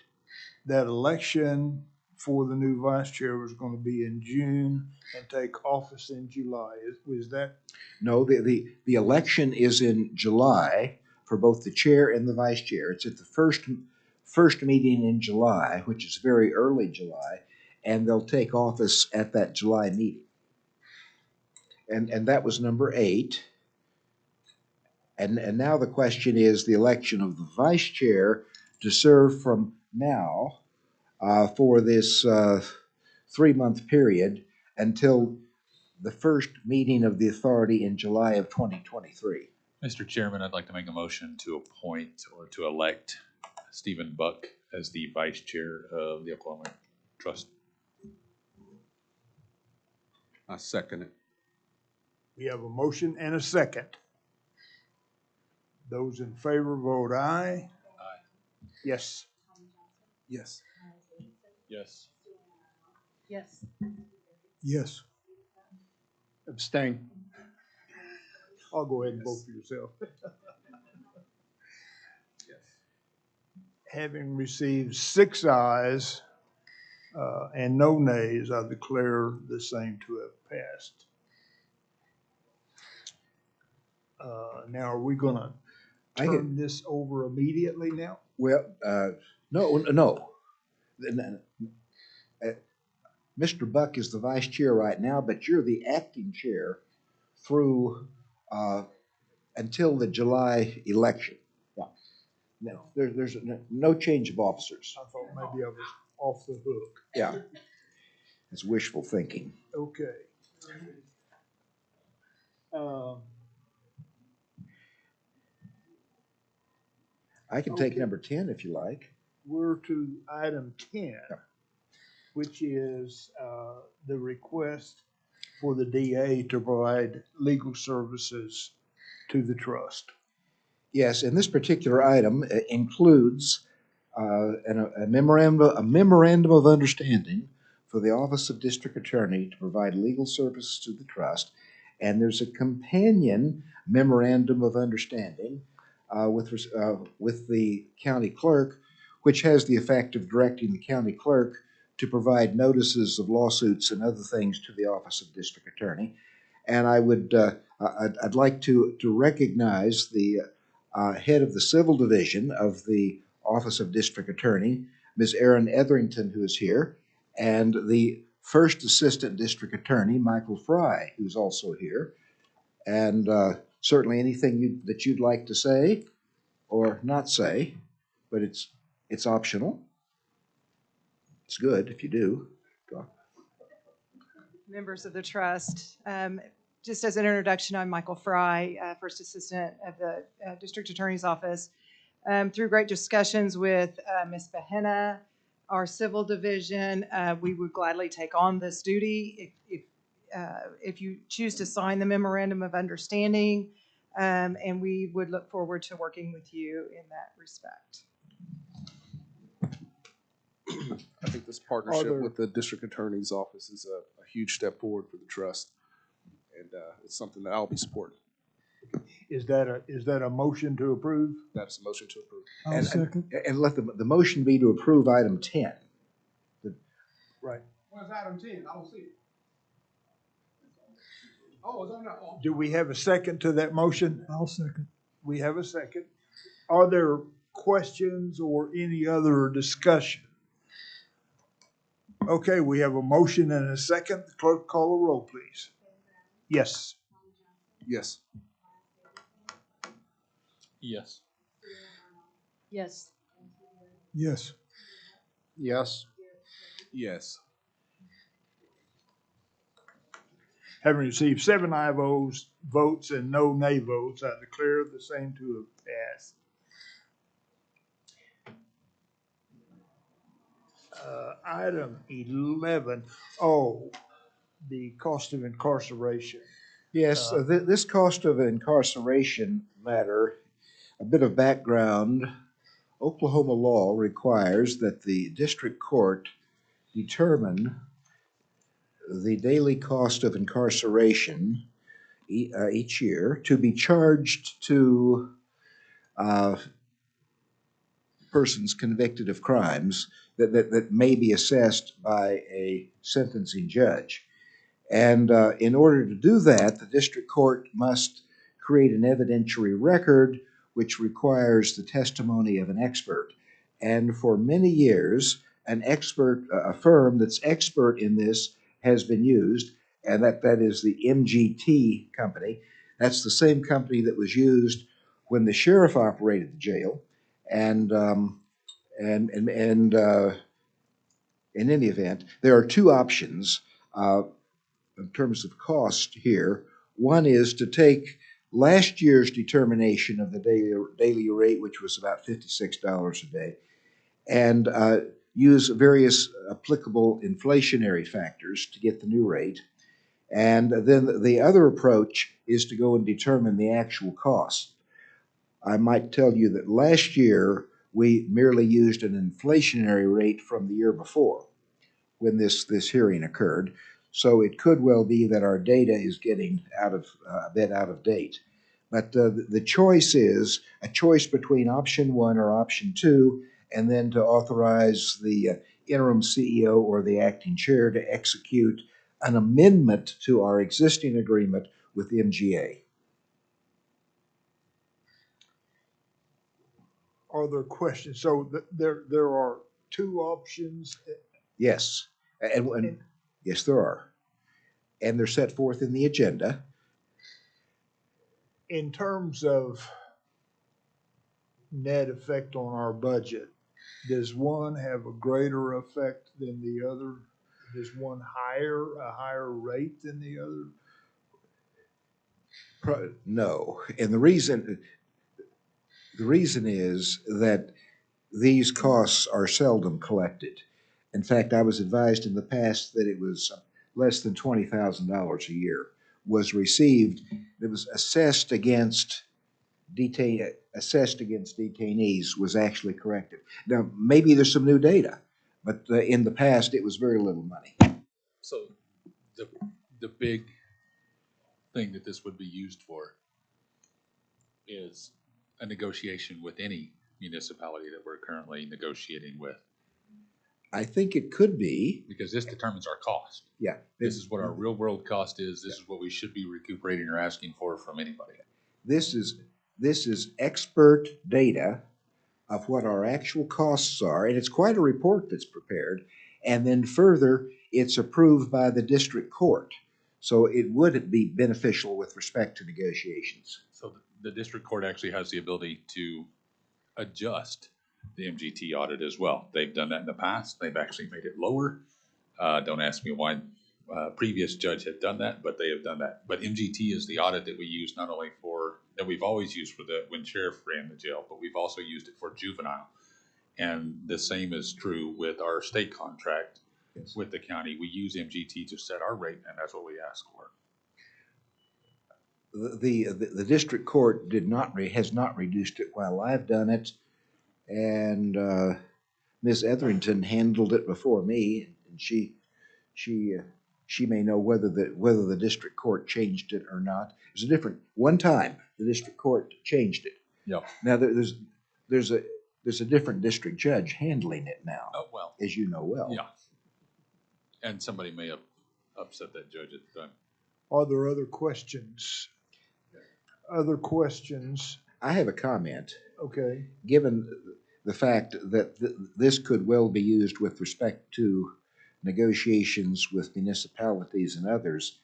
that election for the new vice chair was going to be in June and take office in July. Was that? No, the election is in July for both the chair and the vice chair. It's at the first meeting in July, which is very early July, and they'll take office at that July meeting. And that was number 8. And now the question is the election of the vice chair to serve from now for this 3-month period until the first meeting of the authority in July of 2023. Mr. Chairman, I'd like to make a motion to appoint or to elect Stephen Buck as the vice chair of the Oklahoma Trust. I second it. We have a motion and a second. Those in favor vote aye. Aye. Yes. Yes. Yes. Yes. Yes. Abstain. I'll go ahead and vote for yourself. Having received 6 ayes and no nays, I declare the same to have passed. Now, are we gonna turn this over immediately now? Well, no. Mr. Buck is the vice chair right now, but you're the acting chair through until the July election. Yeah. No, there's no change of officers. I thought maybe I was off the hook. Yeah. It's wishful thinking. Okay. I can take number 10 if you like. We're to item 10, which is the request for the DA to provide legal services to the trust. Yes, and this particular item includes a memorandum of understanding for the Office of District Attorney to provide legal services to the trust, and there's a companion memorandum of understanding with the county clerk, which has the effect of directing the county clerk to provide notices of lawsuits and other things to the Office of District Attorney. And I'd like to recognize the head of the Civil Division of the Office of District Attorney, Ms. Erin Etherington, who is here, and the First Assistant District Attorney, Michael Fry, who's also here. And certainly anything that you'd like to say or not say, but it's optional. It's good if you do. Members of the trust, just as an introduction, I'm Michael Fry, First Assistant of the District Attorney's Office. Through great discussions with Ms. Behenna, our Civil Division, we would gladly take on this duty if you choose to sign the Memorandum of Understanding, and we would look forward to working with you in that respect. I think this partnership with the district attorney's office is a huge step forward for the trust, and it's something that I'll be supporting. Is that a motion to approve? That's a motion to approve. I'll second. And let the motion be to approve item 10. Right. Where's item 10? I don't see it. Oh, it's on that. Oh. Do we have a second to that motion? I'll second. We have a second. Are there questions or any other discussion? Okay, we have a motion and a second. Clerk, call a roll, please. Yes. Yes. Yes. Yes. Yes. Yes. Yes. Having received 7 aye votes and no nay votes, I declare the same to have passed. Item 11, the cost of incarceration. Yes, this cost of incarceration matter, a bit of background. Oklahoma law requires that the district court determine the daily cost of incarceration each year to be charged to persons convicted of crimes that may be assessed by a sentencing judge. And in order to do that, the district court must create an evidentiary record which requires the testimony of an expert. And for many years, a firm that's expert in this has been used, and that is the MGT company. That's the same company that was used when the sheriff operated the jail. And in any event, there are two options in terms of cost here. One is to take last year's determination of the daily rate, which was about $56 a day, and use various applicable inflationary factors to get the new rate. And then the other approach is to go and determine the actual cost. I might tell you that last year we merely used an inflationary rate from the year before when this hearing occurred. So it could well be that our data is getting a bit out of date. But the choice is a choice between option one or option two, and then to authorize the interim CEO or the acting chair to execute an amendment to our existing agreement with MGA. Are there questions? So there are two options. Yes, and yes, there are. And they're set forth in the agenda. In terms of net effect on our budget, does one have a greater effect than the other? Is one a higher rate than the other? No, and the reason is that these costs are seldom collected. In fact, I was advised in the past that it was less than $20,000 a year was received. It was assessed against detainees was actually corrected. Now, maybe there's some new data, but in the past, it was very little money. So the big thing that this would be used for is a negotiation with any municipality that we're currently negotiating with. I think it could be. Because this determines our cost. Yeah. This is what our real world cost is. This is what we should be recuperating or asking for from anybody. This is expert data of what our actual costs are, and it's quite a report that's prepared. And then further, it's approved by the district court. So it would be beneficial with respect to negotiations. So the district court actually has the ability to adjust the MGT audit as well. They've done that in the past. They've actually made it lower. Don't ask me why previous judge had done that, but they have done that. But MGT is the audit that we use not only for, that we've always used for when sheriff ran the jail, but we've also used it for juvenile. And the same is true with our state contract with the county. We use MGT to set our rate, and that's what we ask for. The district court has not reduced it while I've done it, and Ms. Etherington handled it before me, and she may know whether the district court changed it or not. It was a different one time. The district court changed it. Yeah. Now there's a different district judge handling it now. Oh, well. As you know well. Yeah. And somebody may have upset that judge at the time. Are there other questions? Other questions? I have a comment. Okay. Given the fact that this could well be used with respect to negotiations with municipalities and others,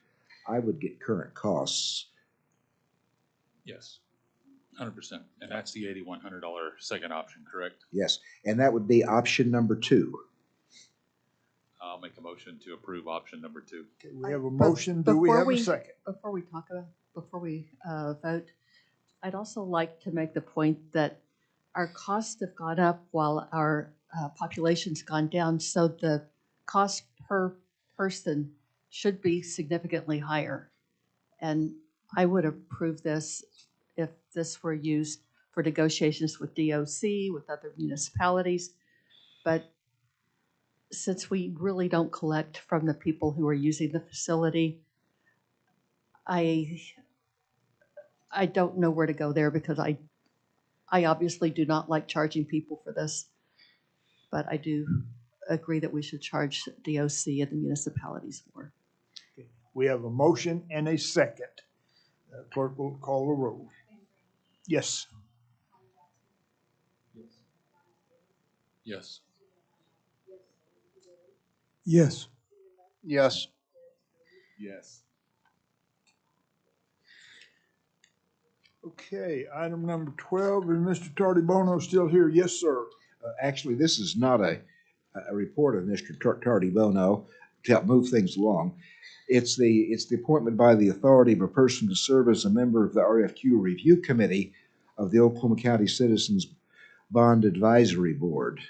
I would get current costs. Yes, 100%. And that's the $8,100 second option, correct? Yes, and that would be option number 2. I'll make a motion to approve option number 2. Okay, we have a motion. Do we have a second? Before we vote, I'd also like to make the point that our costs have gone up while our population's gone down, so the cost per person should be significantly higher. And I would approve this if this were used for negotiations with DOC, with other municipalities. But since we really don't collect from the people who are using the facility, I don't know where to go there, because I obviously do not like charging people for this, but I do agree that we should charge DOC and the municipalities more. Okay. We have a motion and a second. Clerk will call the roll. Yes. Yes. Yes. Yes. Yes. Okay, item number 12, is Mr. Tardibono still here? Yes, sir. Actually, this is not a report of Mr. Tardibono to help move things along. It's the appointment by the authority of a person to serve as a member of the RFQ Review Committee of the Oklahoma County Citizens Bond Advisory Board.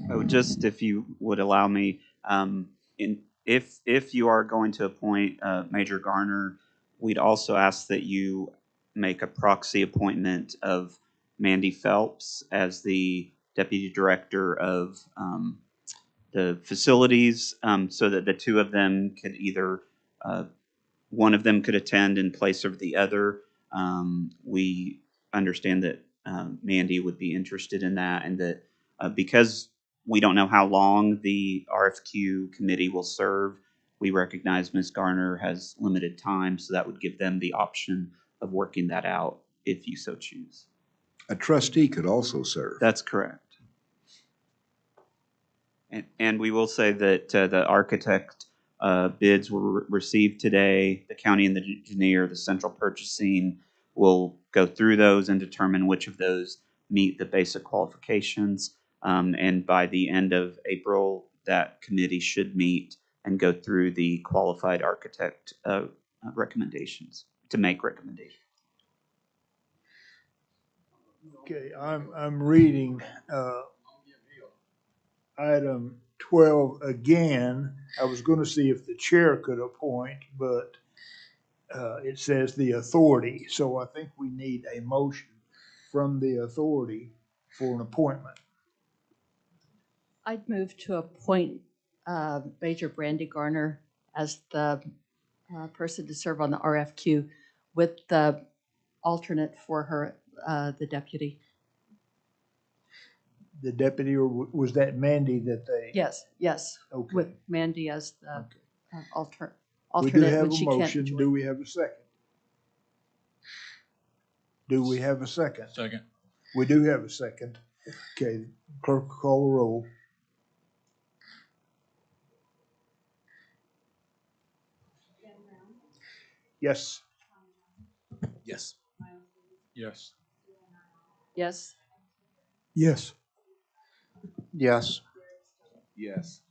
Oh, just if you would allow me, if you are going to appoint Major Garner, we'd also ask that you make a proxy appointment of Mandy Phelps as the Deputy Director of the facilities, so that the two of them could either, one of them could attend in place of the other. We understand that Mandy would be interested in that, and that because we don't know how long the RFQ committee will serve, we recognize Ms. Garner has limited time, so that would give them the option of working that out if you so choose. A trustee could also serve. That's correct. And we will say that the architect bids were received today. The county and the engineer, the central purchasing, will go through those and determine which of those meet the basic qualifications. And by the end of April, that committee should meet and go through the qualified architect recommendations to make recommendations. Okay, I'm reading item 12 again. I was going to see if the chair could appoint, but it says the authority. So I think we need a motion from the authority for an appointment. I'd move to appoint Major Brandy Garner as the person to serve on the RFQ with the alternate for her, the deputy. The deputy, or was that Mandy that they? Yes, yes. Okay. With Mandy as the We do alternate have when a she can't motion. join. Do we have a second? Do we have a second? Second. We do have a second. Okay, clerk will call the roll. Yes. Yes. Yes. Yes. Yes. Yes. Yes.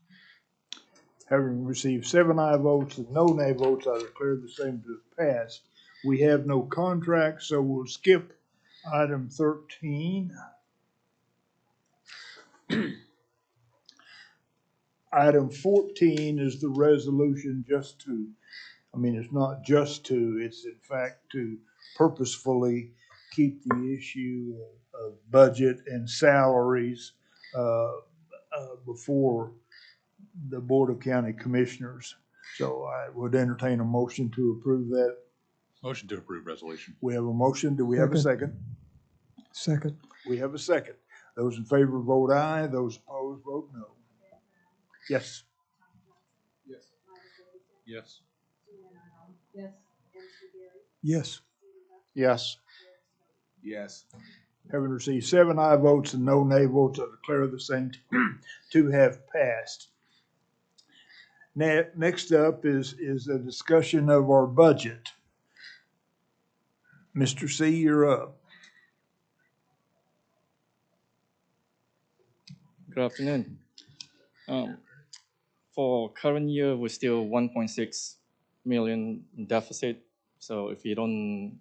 Having received 7 aye votes and no nay votes, I declare the same to have passed. We have no contract, so we'll skip item 13. Item 14 is the resolution it's not just to, it's in fact to purposefully keep the issue of budget and salaries before the Board of County Commissioners. So I would entertain a motion to approve that. Motion to approve resolution. We have a motion. Do we have a second? Second. We have a second. Those in favor vote aye. Those opposed vote no. Yes. Yes. Yes. Yes. Yes. Yes. Having received 7 aye votes and no nay votes, I declare the same to have passed. Next up is a discussion of our budget. Mr. C, you're up. Good afternoon. For current year, we're still 1.6 million deficit. So if you don't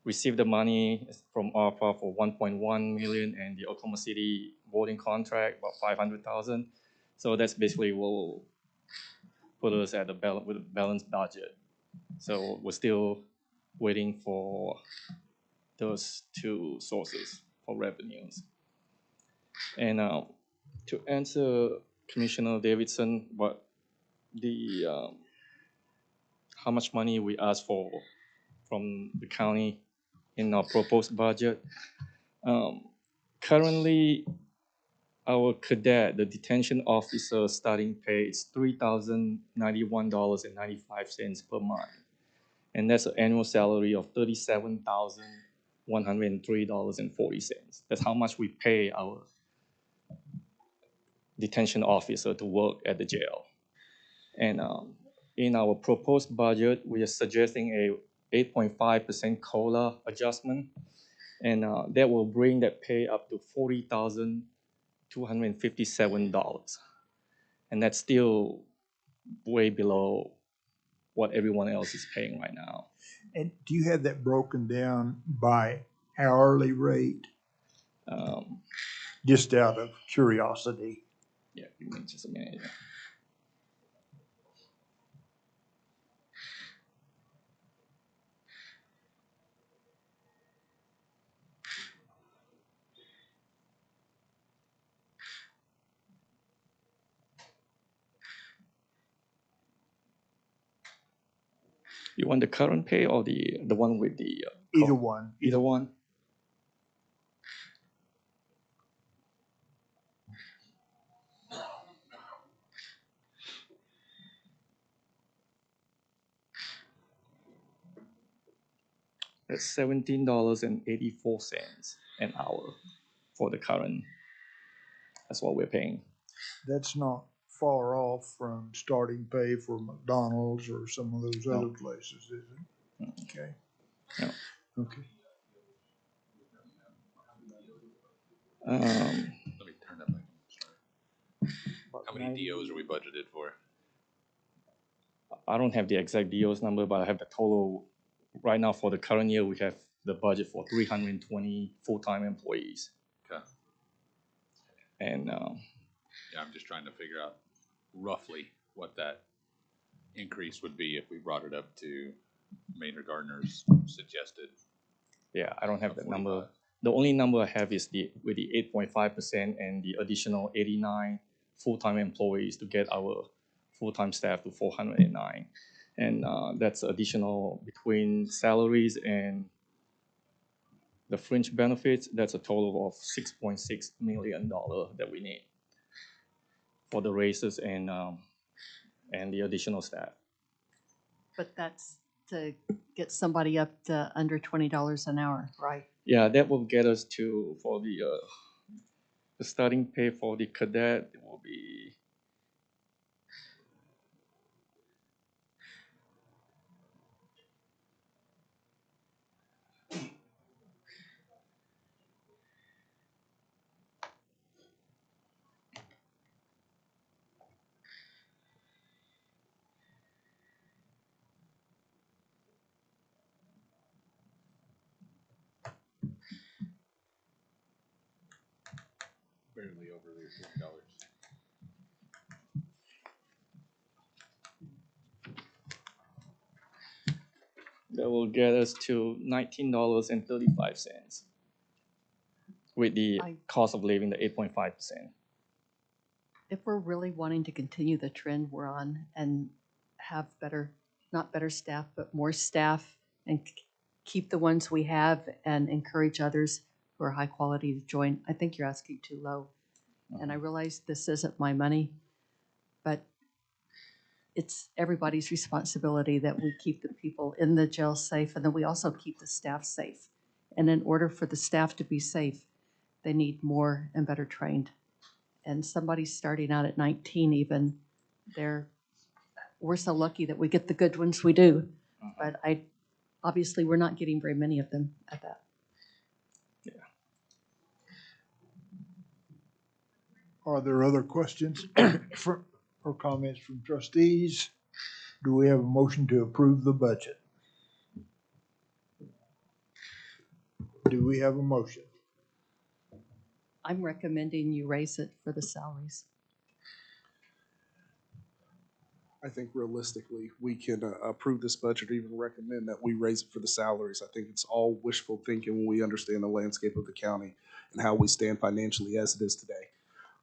receive the money from ARPA for 1.1 million and the Oklahoma City voting contract about 500,000, so that's basically what will put us at with a balanced budget. So we're still waiting for those two sources for revenues. And to answer Commissioner Davidson, what the how much money we ask for from the county in our proposed budget. Currently, our cadet, the detention officer starting pay is $3,091.95 per month. And that's an annual salary of $37,103.40. That's how much we pay our detention officer to work at the jail. And in our proposed budget, we are suggesting a 8.5% COLA adjustment, and that will bring that pay up to $40,257. And that's still way below what everyone else is paying right now. And do you have that broken down by hourly rate? Just out of curiosity. Yeah, give me just a minute. Yeah. You want the current pay or the one with the Either one. either one? That's $17.84 an hour for the current. That's what we're paying. That's not far off from starting pay for McDonald's or some of those No. other places, is it? Okay. No. Okay. Let me turn that back on. How many DOs are we budgeted for? I don't have the exact DOs number, but I have the total. Right now, for the current year, we have the budget for 320 full-time employees. Okay. And Yeah, I'm just trying to figure out roughly what that increase would be if we brought it up to Maynard Gardner's suggested. yeah, I don't have that number. The only number I have is with the 8.5% and the additional 89 full-time employees to get our full-time staff to 409. And that's additional between salaries and the fringe benefits. That's a total of $6.6 million that we need for the raises and the additional staff. But that's to get somebody up to under $20 an hour, right? Yeah, that will get us to, for the starting pay for the cadet, it will be Barely over their $40. that will get us to $19.35 with the cost of living, the 8.5%. If we're really wanting to continue the trend we're on and have better, not better staff, but more staff and keep the ones we have and encourage others who are high quality to join, I think you're asking too low. And I realize this isn't my money, but it's everybody's responsibility that we keep the people in the jail safe and then we also keep the staff safe. And in order for the staff to be safe, they need more and better trained. And somebody starting out at 19 even, we're so lucky that we get the good ones we do. But obviously we're not getting very many of them at that. Are there other questions or comments from trustees? Do we have a motion to approve the budget? Do we have a motion? I'm recommending you raise it for the salaries. I think realistically, we can approve this budget or even recommend that we raise it for the salaries. I think it's all wishful thinking when we understand the landscape of the county and how we stand financially as it is today.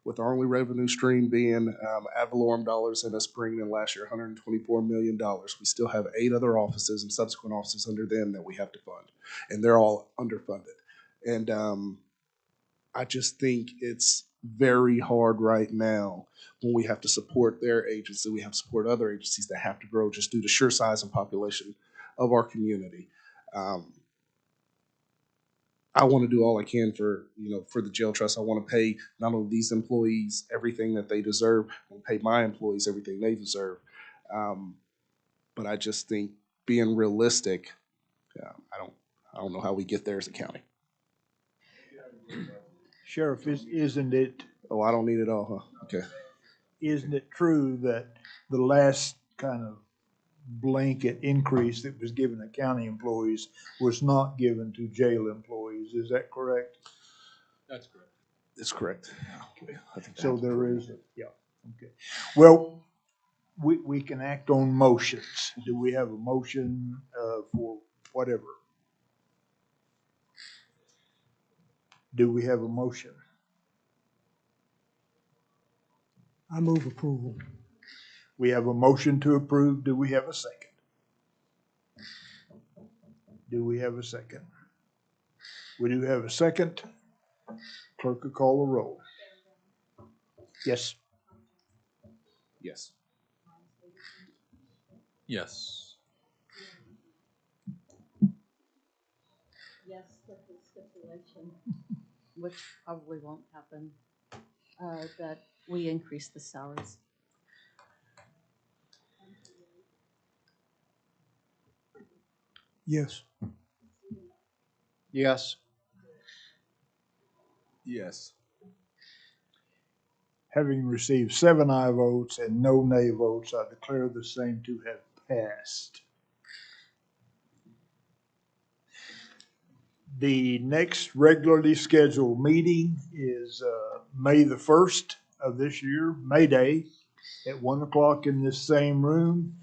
With our only revenue stream being ad valorem dollars and us bringing in last year $124 million, we still have 8 other offices and subsequent offices under them that we have to fund, and they're all underfunded. And I just think it's very hard right now when we have to support their agency, we have to support other agencies that have to grow just due to sheer size and population of our community. I want to do all I can for the jail trust. I want to pay not only these employees everything that they deserve, I want to pay my employees everything they deserve. But I just think being realistic, I don't know how we get there as a county. Sheriff, isn't it? Oh, I don't need it all, huh? Okay. Isn't it true that the last kind of blanket increase that was given to county employees was not given to jail employees? Is that correct? That's correct. It's correct. Okay. So there is, yeah. Okay. Well, we can act on motions. Do we have a motion for whatever? Do we have a motion? I move approval. We have a motion to approve. Do we have a second? Do we have a second? We do have a second. Clerk will call the roll. Yes. Yes. Yes. Yes, with the stipulation, which probably won't happen, that we increase the salaries. Yes. Yes. Yes. Having received 7 aye votes and no nay votes, I declare the same to have passed. The next regularly scheduled meeting is May the 1st of this year, May Day, at 1 o'clock in this same room.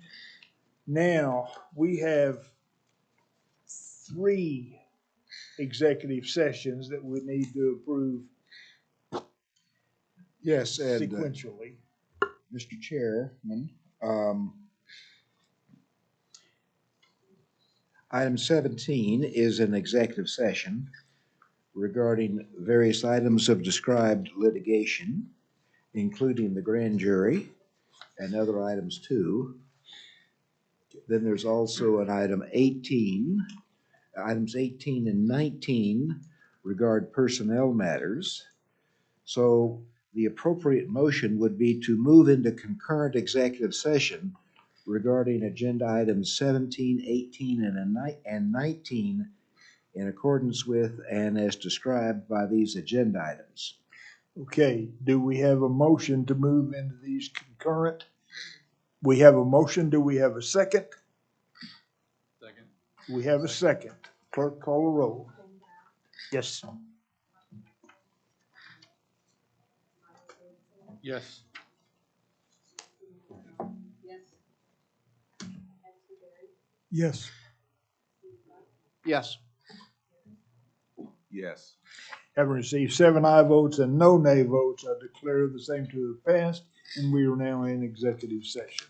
Now, we have 3 executive sessions that we need to approve Yes, and sequentially. Mr. Chairman, item 17 is an executive session regarding various items of described litigation, including the grand jury and other items too. Then there's also an item 18. Items 18 and 19 regard personnel matters. So the appropriate motion would be to move into concurrent executive session regarding agenda items 17, 18, and 19 in accordance with and as described by these agenda items. Okay, do we have a motion to move into these concurrent? We have a motion. Do we have a second? Second. We have a second. Clerk, call the roll. Yes. Yes. Yes. Yes. Yes. Having received 7 aye votes and no nay votes, I declare the same to have passed, and we are now in executive session.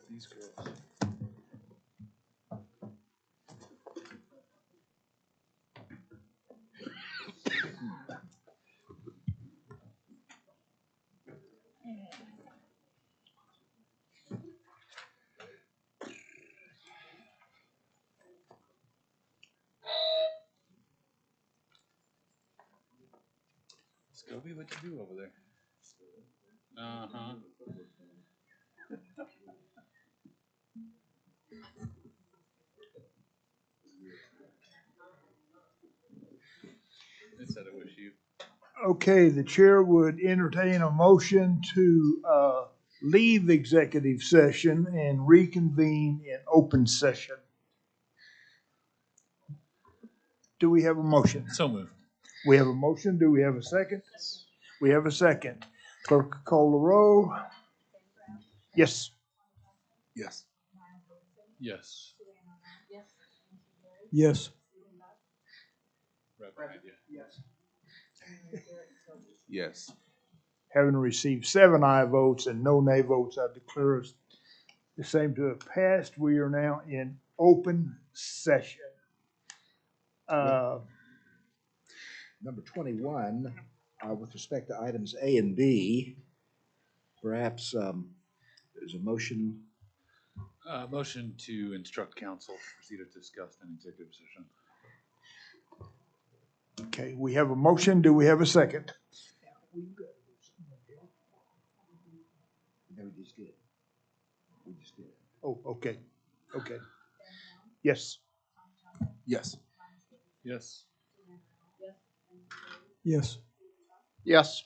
These girls. Scobie, what'd you do over there? Uh-huh. It said it was you. Okay, the chair would entertain a motion to leave executive session and reconvene in open session. Do we have a motion? So moved. We have a motion. Do we have a second? We have a second. Clerk, call the roll. Yes. Yes. Yes. Yes. Right behind you. Yes. Having received 7 aye votes and no nay votes, I declare us the same to have passed. We are now in open session. Number 21, with respect to items A and B, perhaps there's a motion. Motion to instruct council to proceed as discussed in executive session. Okay, we have a motion. Do we have a second? No, we just did. We just did. Oh, okay. Okay. Yes. Yes. Yes. Yes. Yes.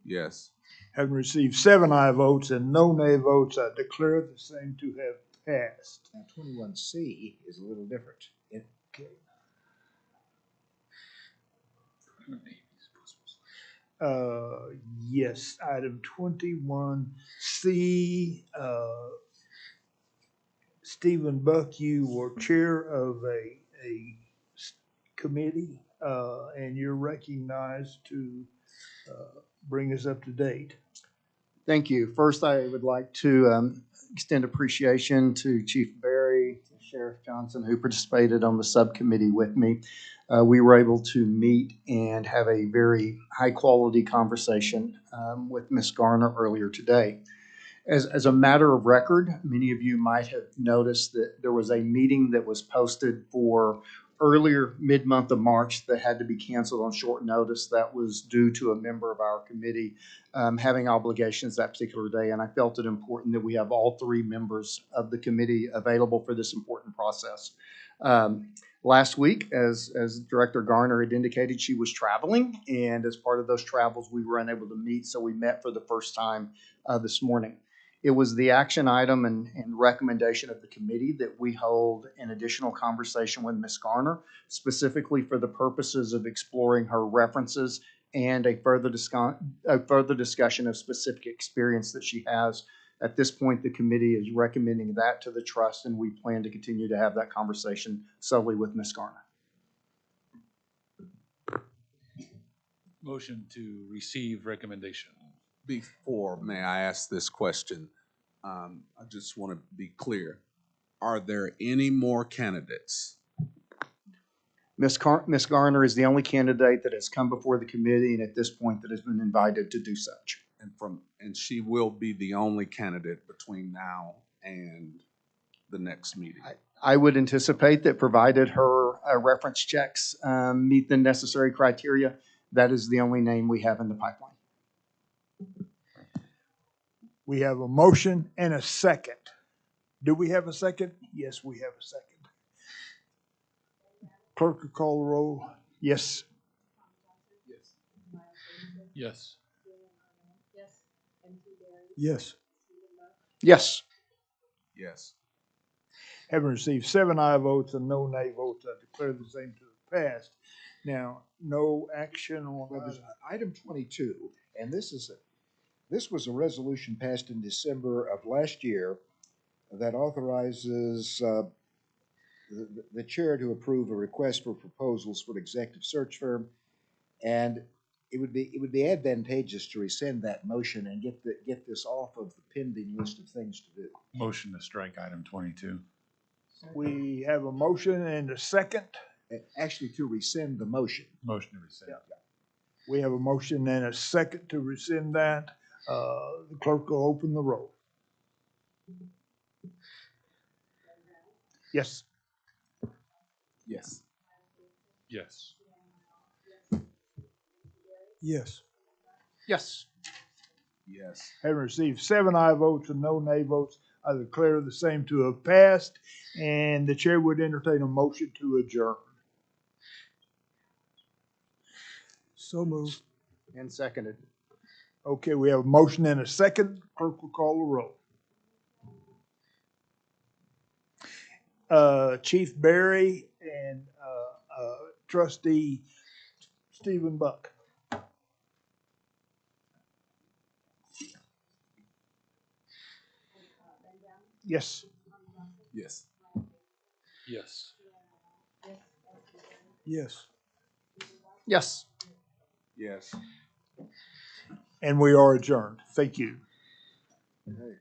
Yes. Having received 7 aye votes and no nay votes, I declare the same to have passed. Now, 21C is a little different. Okay. Yes, item 21C, Stephen Buck, you were chair of a committee, and you're recognized to bring us up to date. Thank you. First, I would like to extend appreciation to Chief Barry, Sheriff Johnson, who participated on the subcommittee with me. We were able to meet and have a very high-quality conversation with Ms. Garner earlier today. As a matter of record, many of you might have noticed that there was a meeting that was posted for earlier mid-month of March that had to be canceled on short notice. That was due to a member of our committee having obligations that particular day, and I felt it important that we have all 3 members of the committee available for this important process. Last week, as Director Garner had indicated, she was traveling, and as part of those travels, we were unable to meet, so we met for the first time this morning. It was the action item and recommendation of the committee that we hold an additional conversation with Ms. Garner, specifically for the purposes of exploring her references and a further discussion of specific experience that she has. At this point, the committee is recommending that to the trust, and we plan to continue to have that conversation solely with Ms. Garner. Motion to receive recommendation. Before, may I ask this question? I just want to be clear. Are there any more candidates? Ms. Garner is the only candidate that has come before the committee and at this point that has been invited to do such. And she will be the only candidate between now and the next meeting? I would anticipate that provided her reference checks meet the necessary criteria, that is the only name we have in the pipeline. We have a motion and a second. Do we have a second? Yes, we have a second. Clerk will call the roll. Yes. Yes. Yes. Yes. Yes. Having received 7 aye votes and no nay votes, I declare the same to have passed. Now, no action on item 22, and this was a resolution passed in December of last year that authorizes the chair to approve a request for proposals for an executive search firm. And it would be advantageous to rescind that motion and get this off of the pending list of things to do. Motion to strike item 22. We have a motion and a second. Actually, to rescind the motion. Motion to rescind. We have a motion and a second to rescind that. The clerk will open the roll. Yes. Yes. Yes. Yes. Yes. Yes. Having received 7 aye votes and no nay votes, I declare the same to have passed, and the chair would entertain a motion to adjourn. So moved. And seconded. Okay, we have a motion and a second. Clerk will call the roll. Chief Barry and Trustee Stephen Buck. Yes. Yes. Yes. Yes. Yes. Yes. And we are adjourned. Thank you. Right.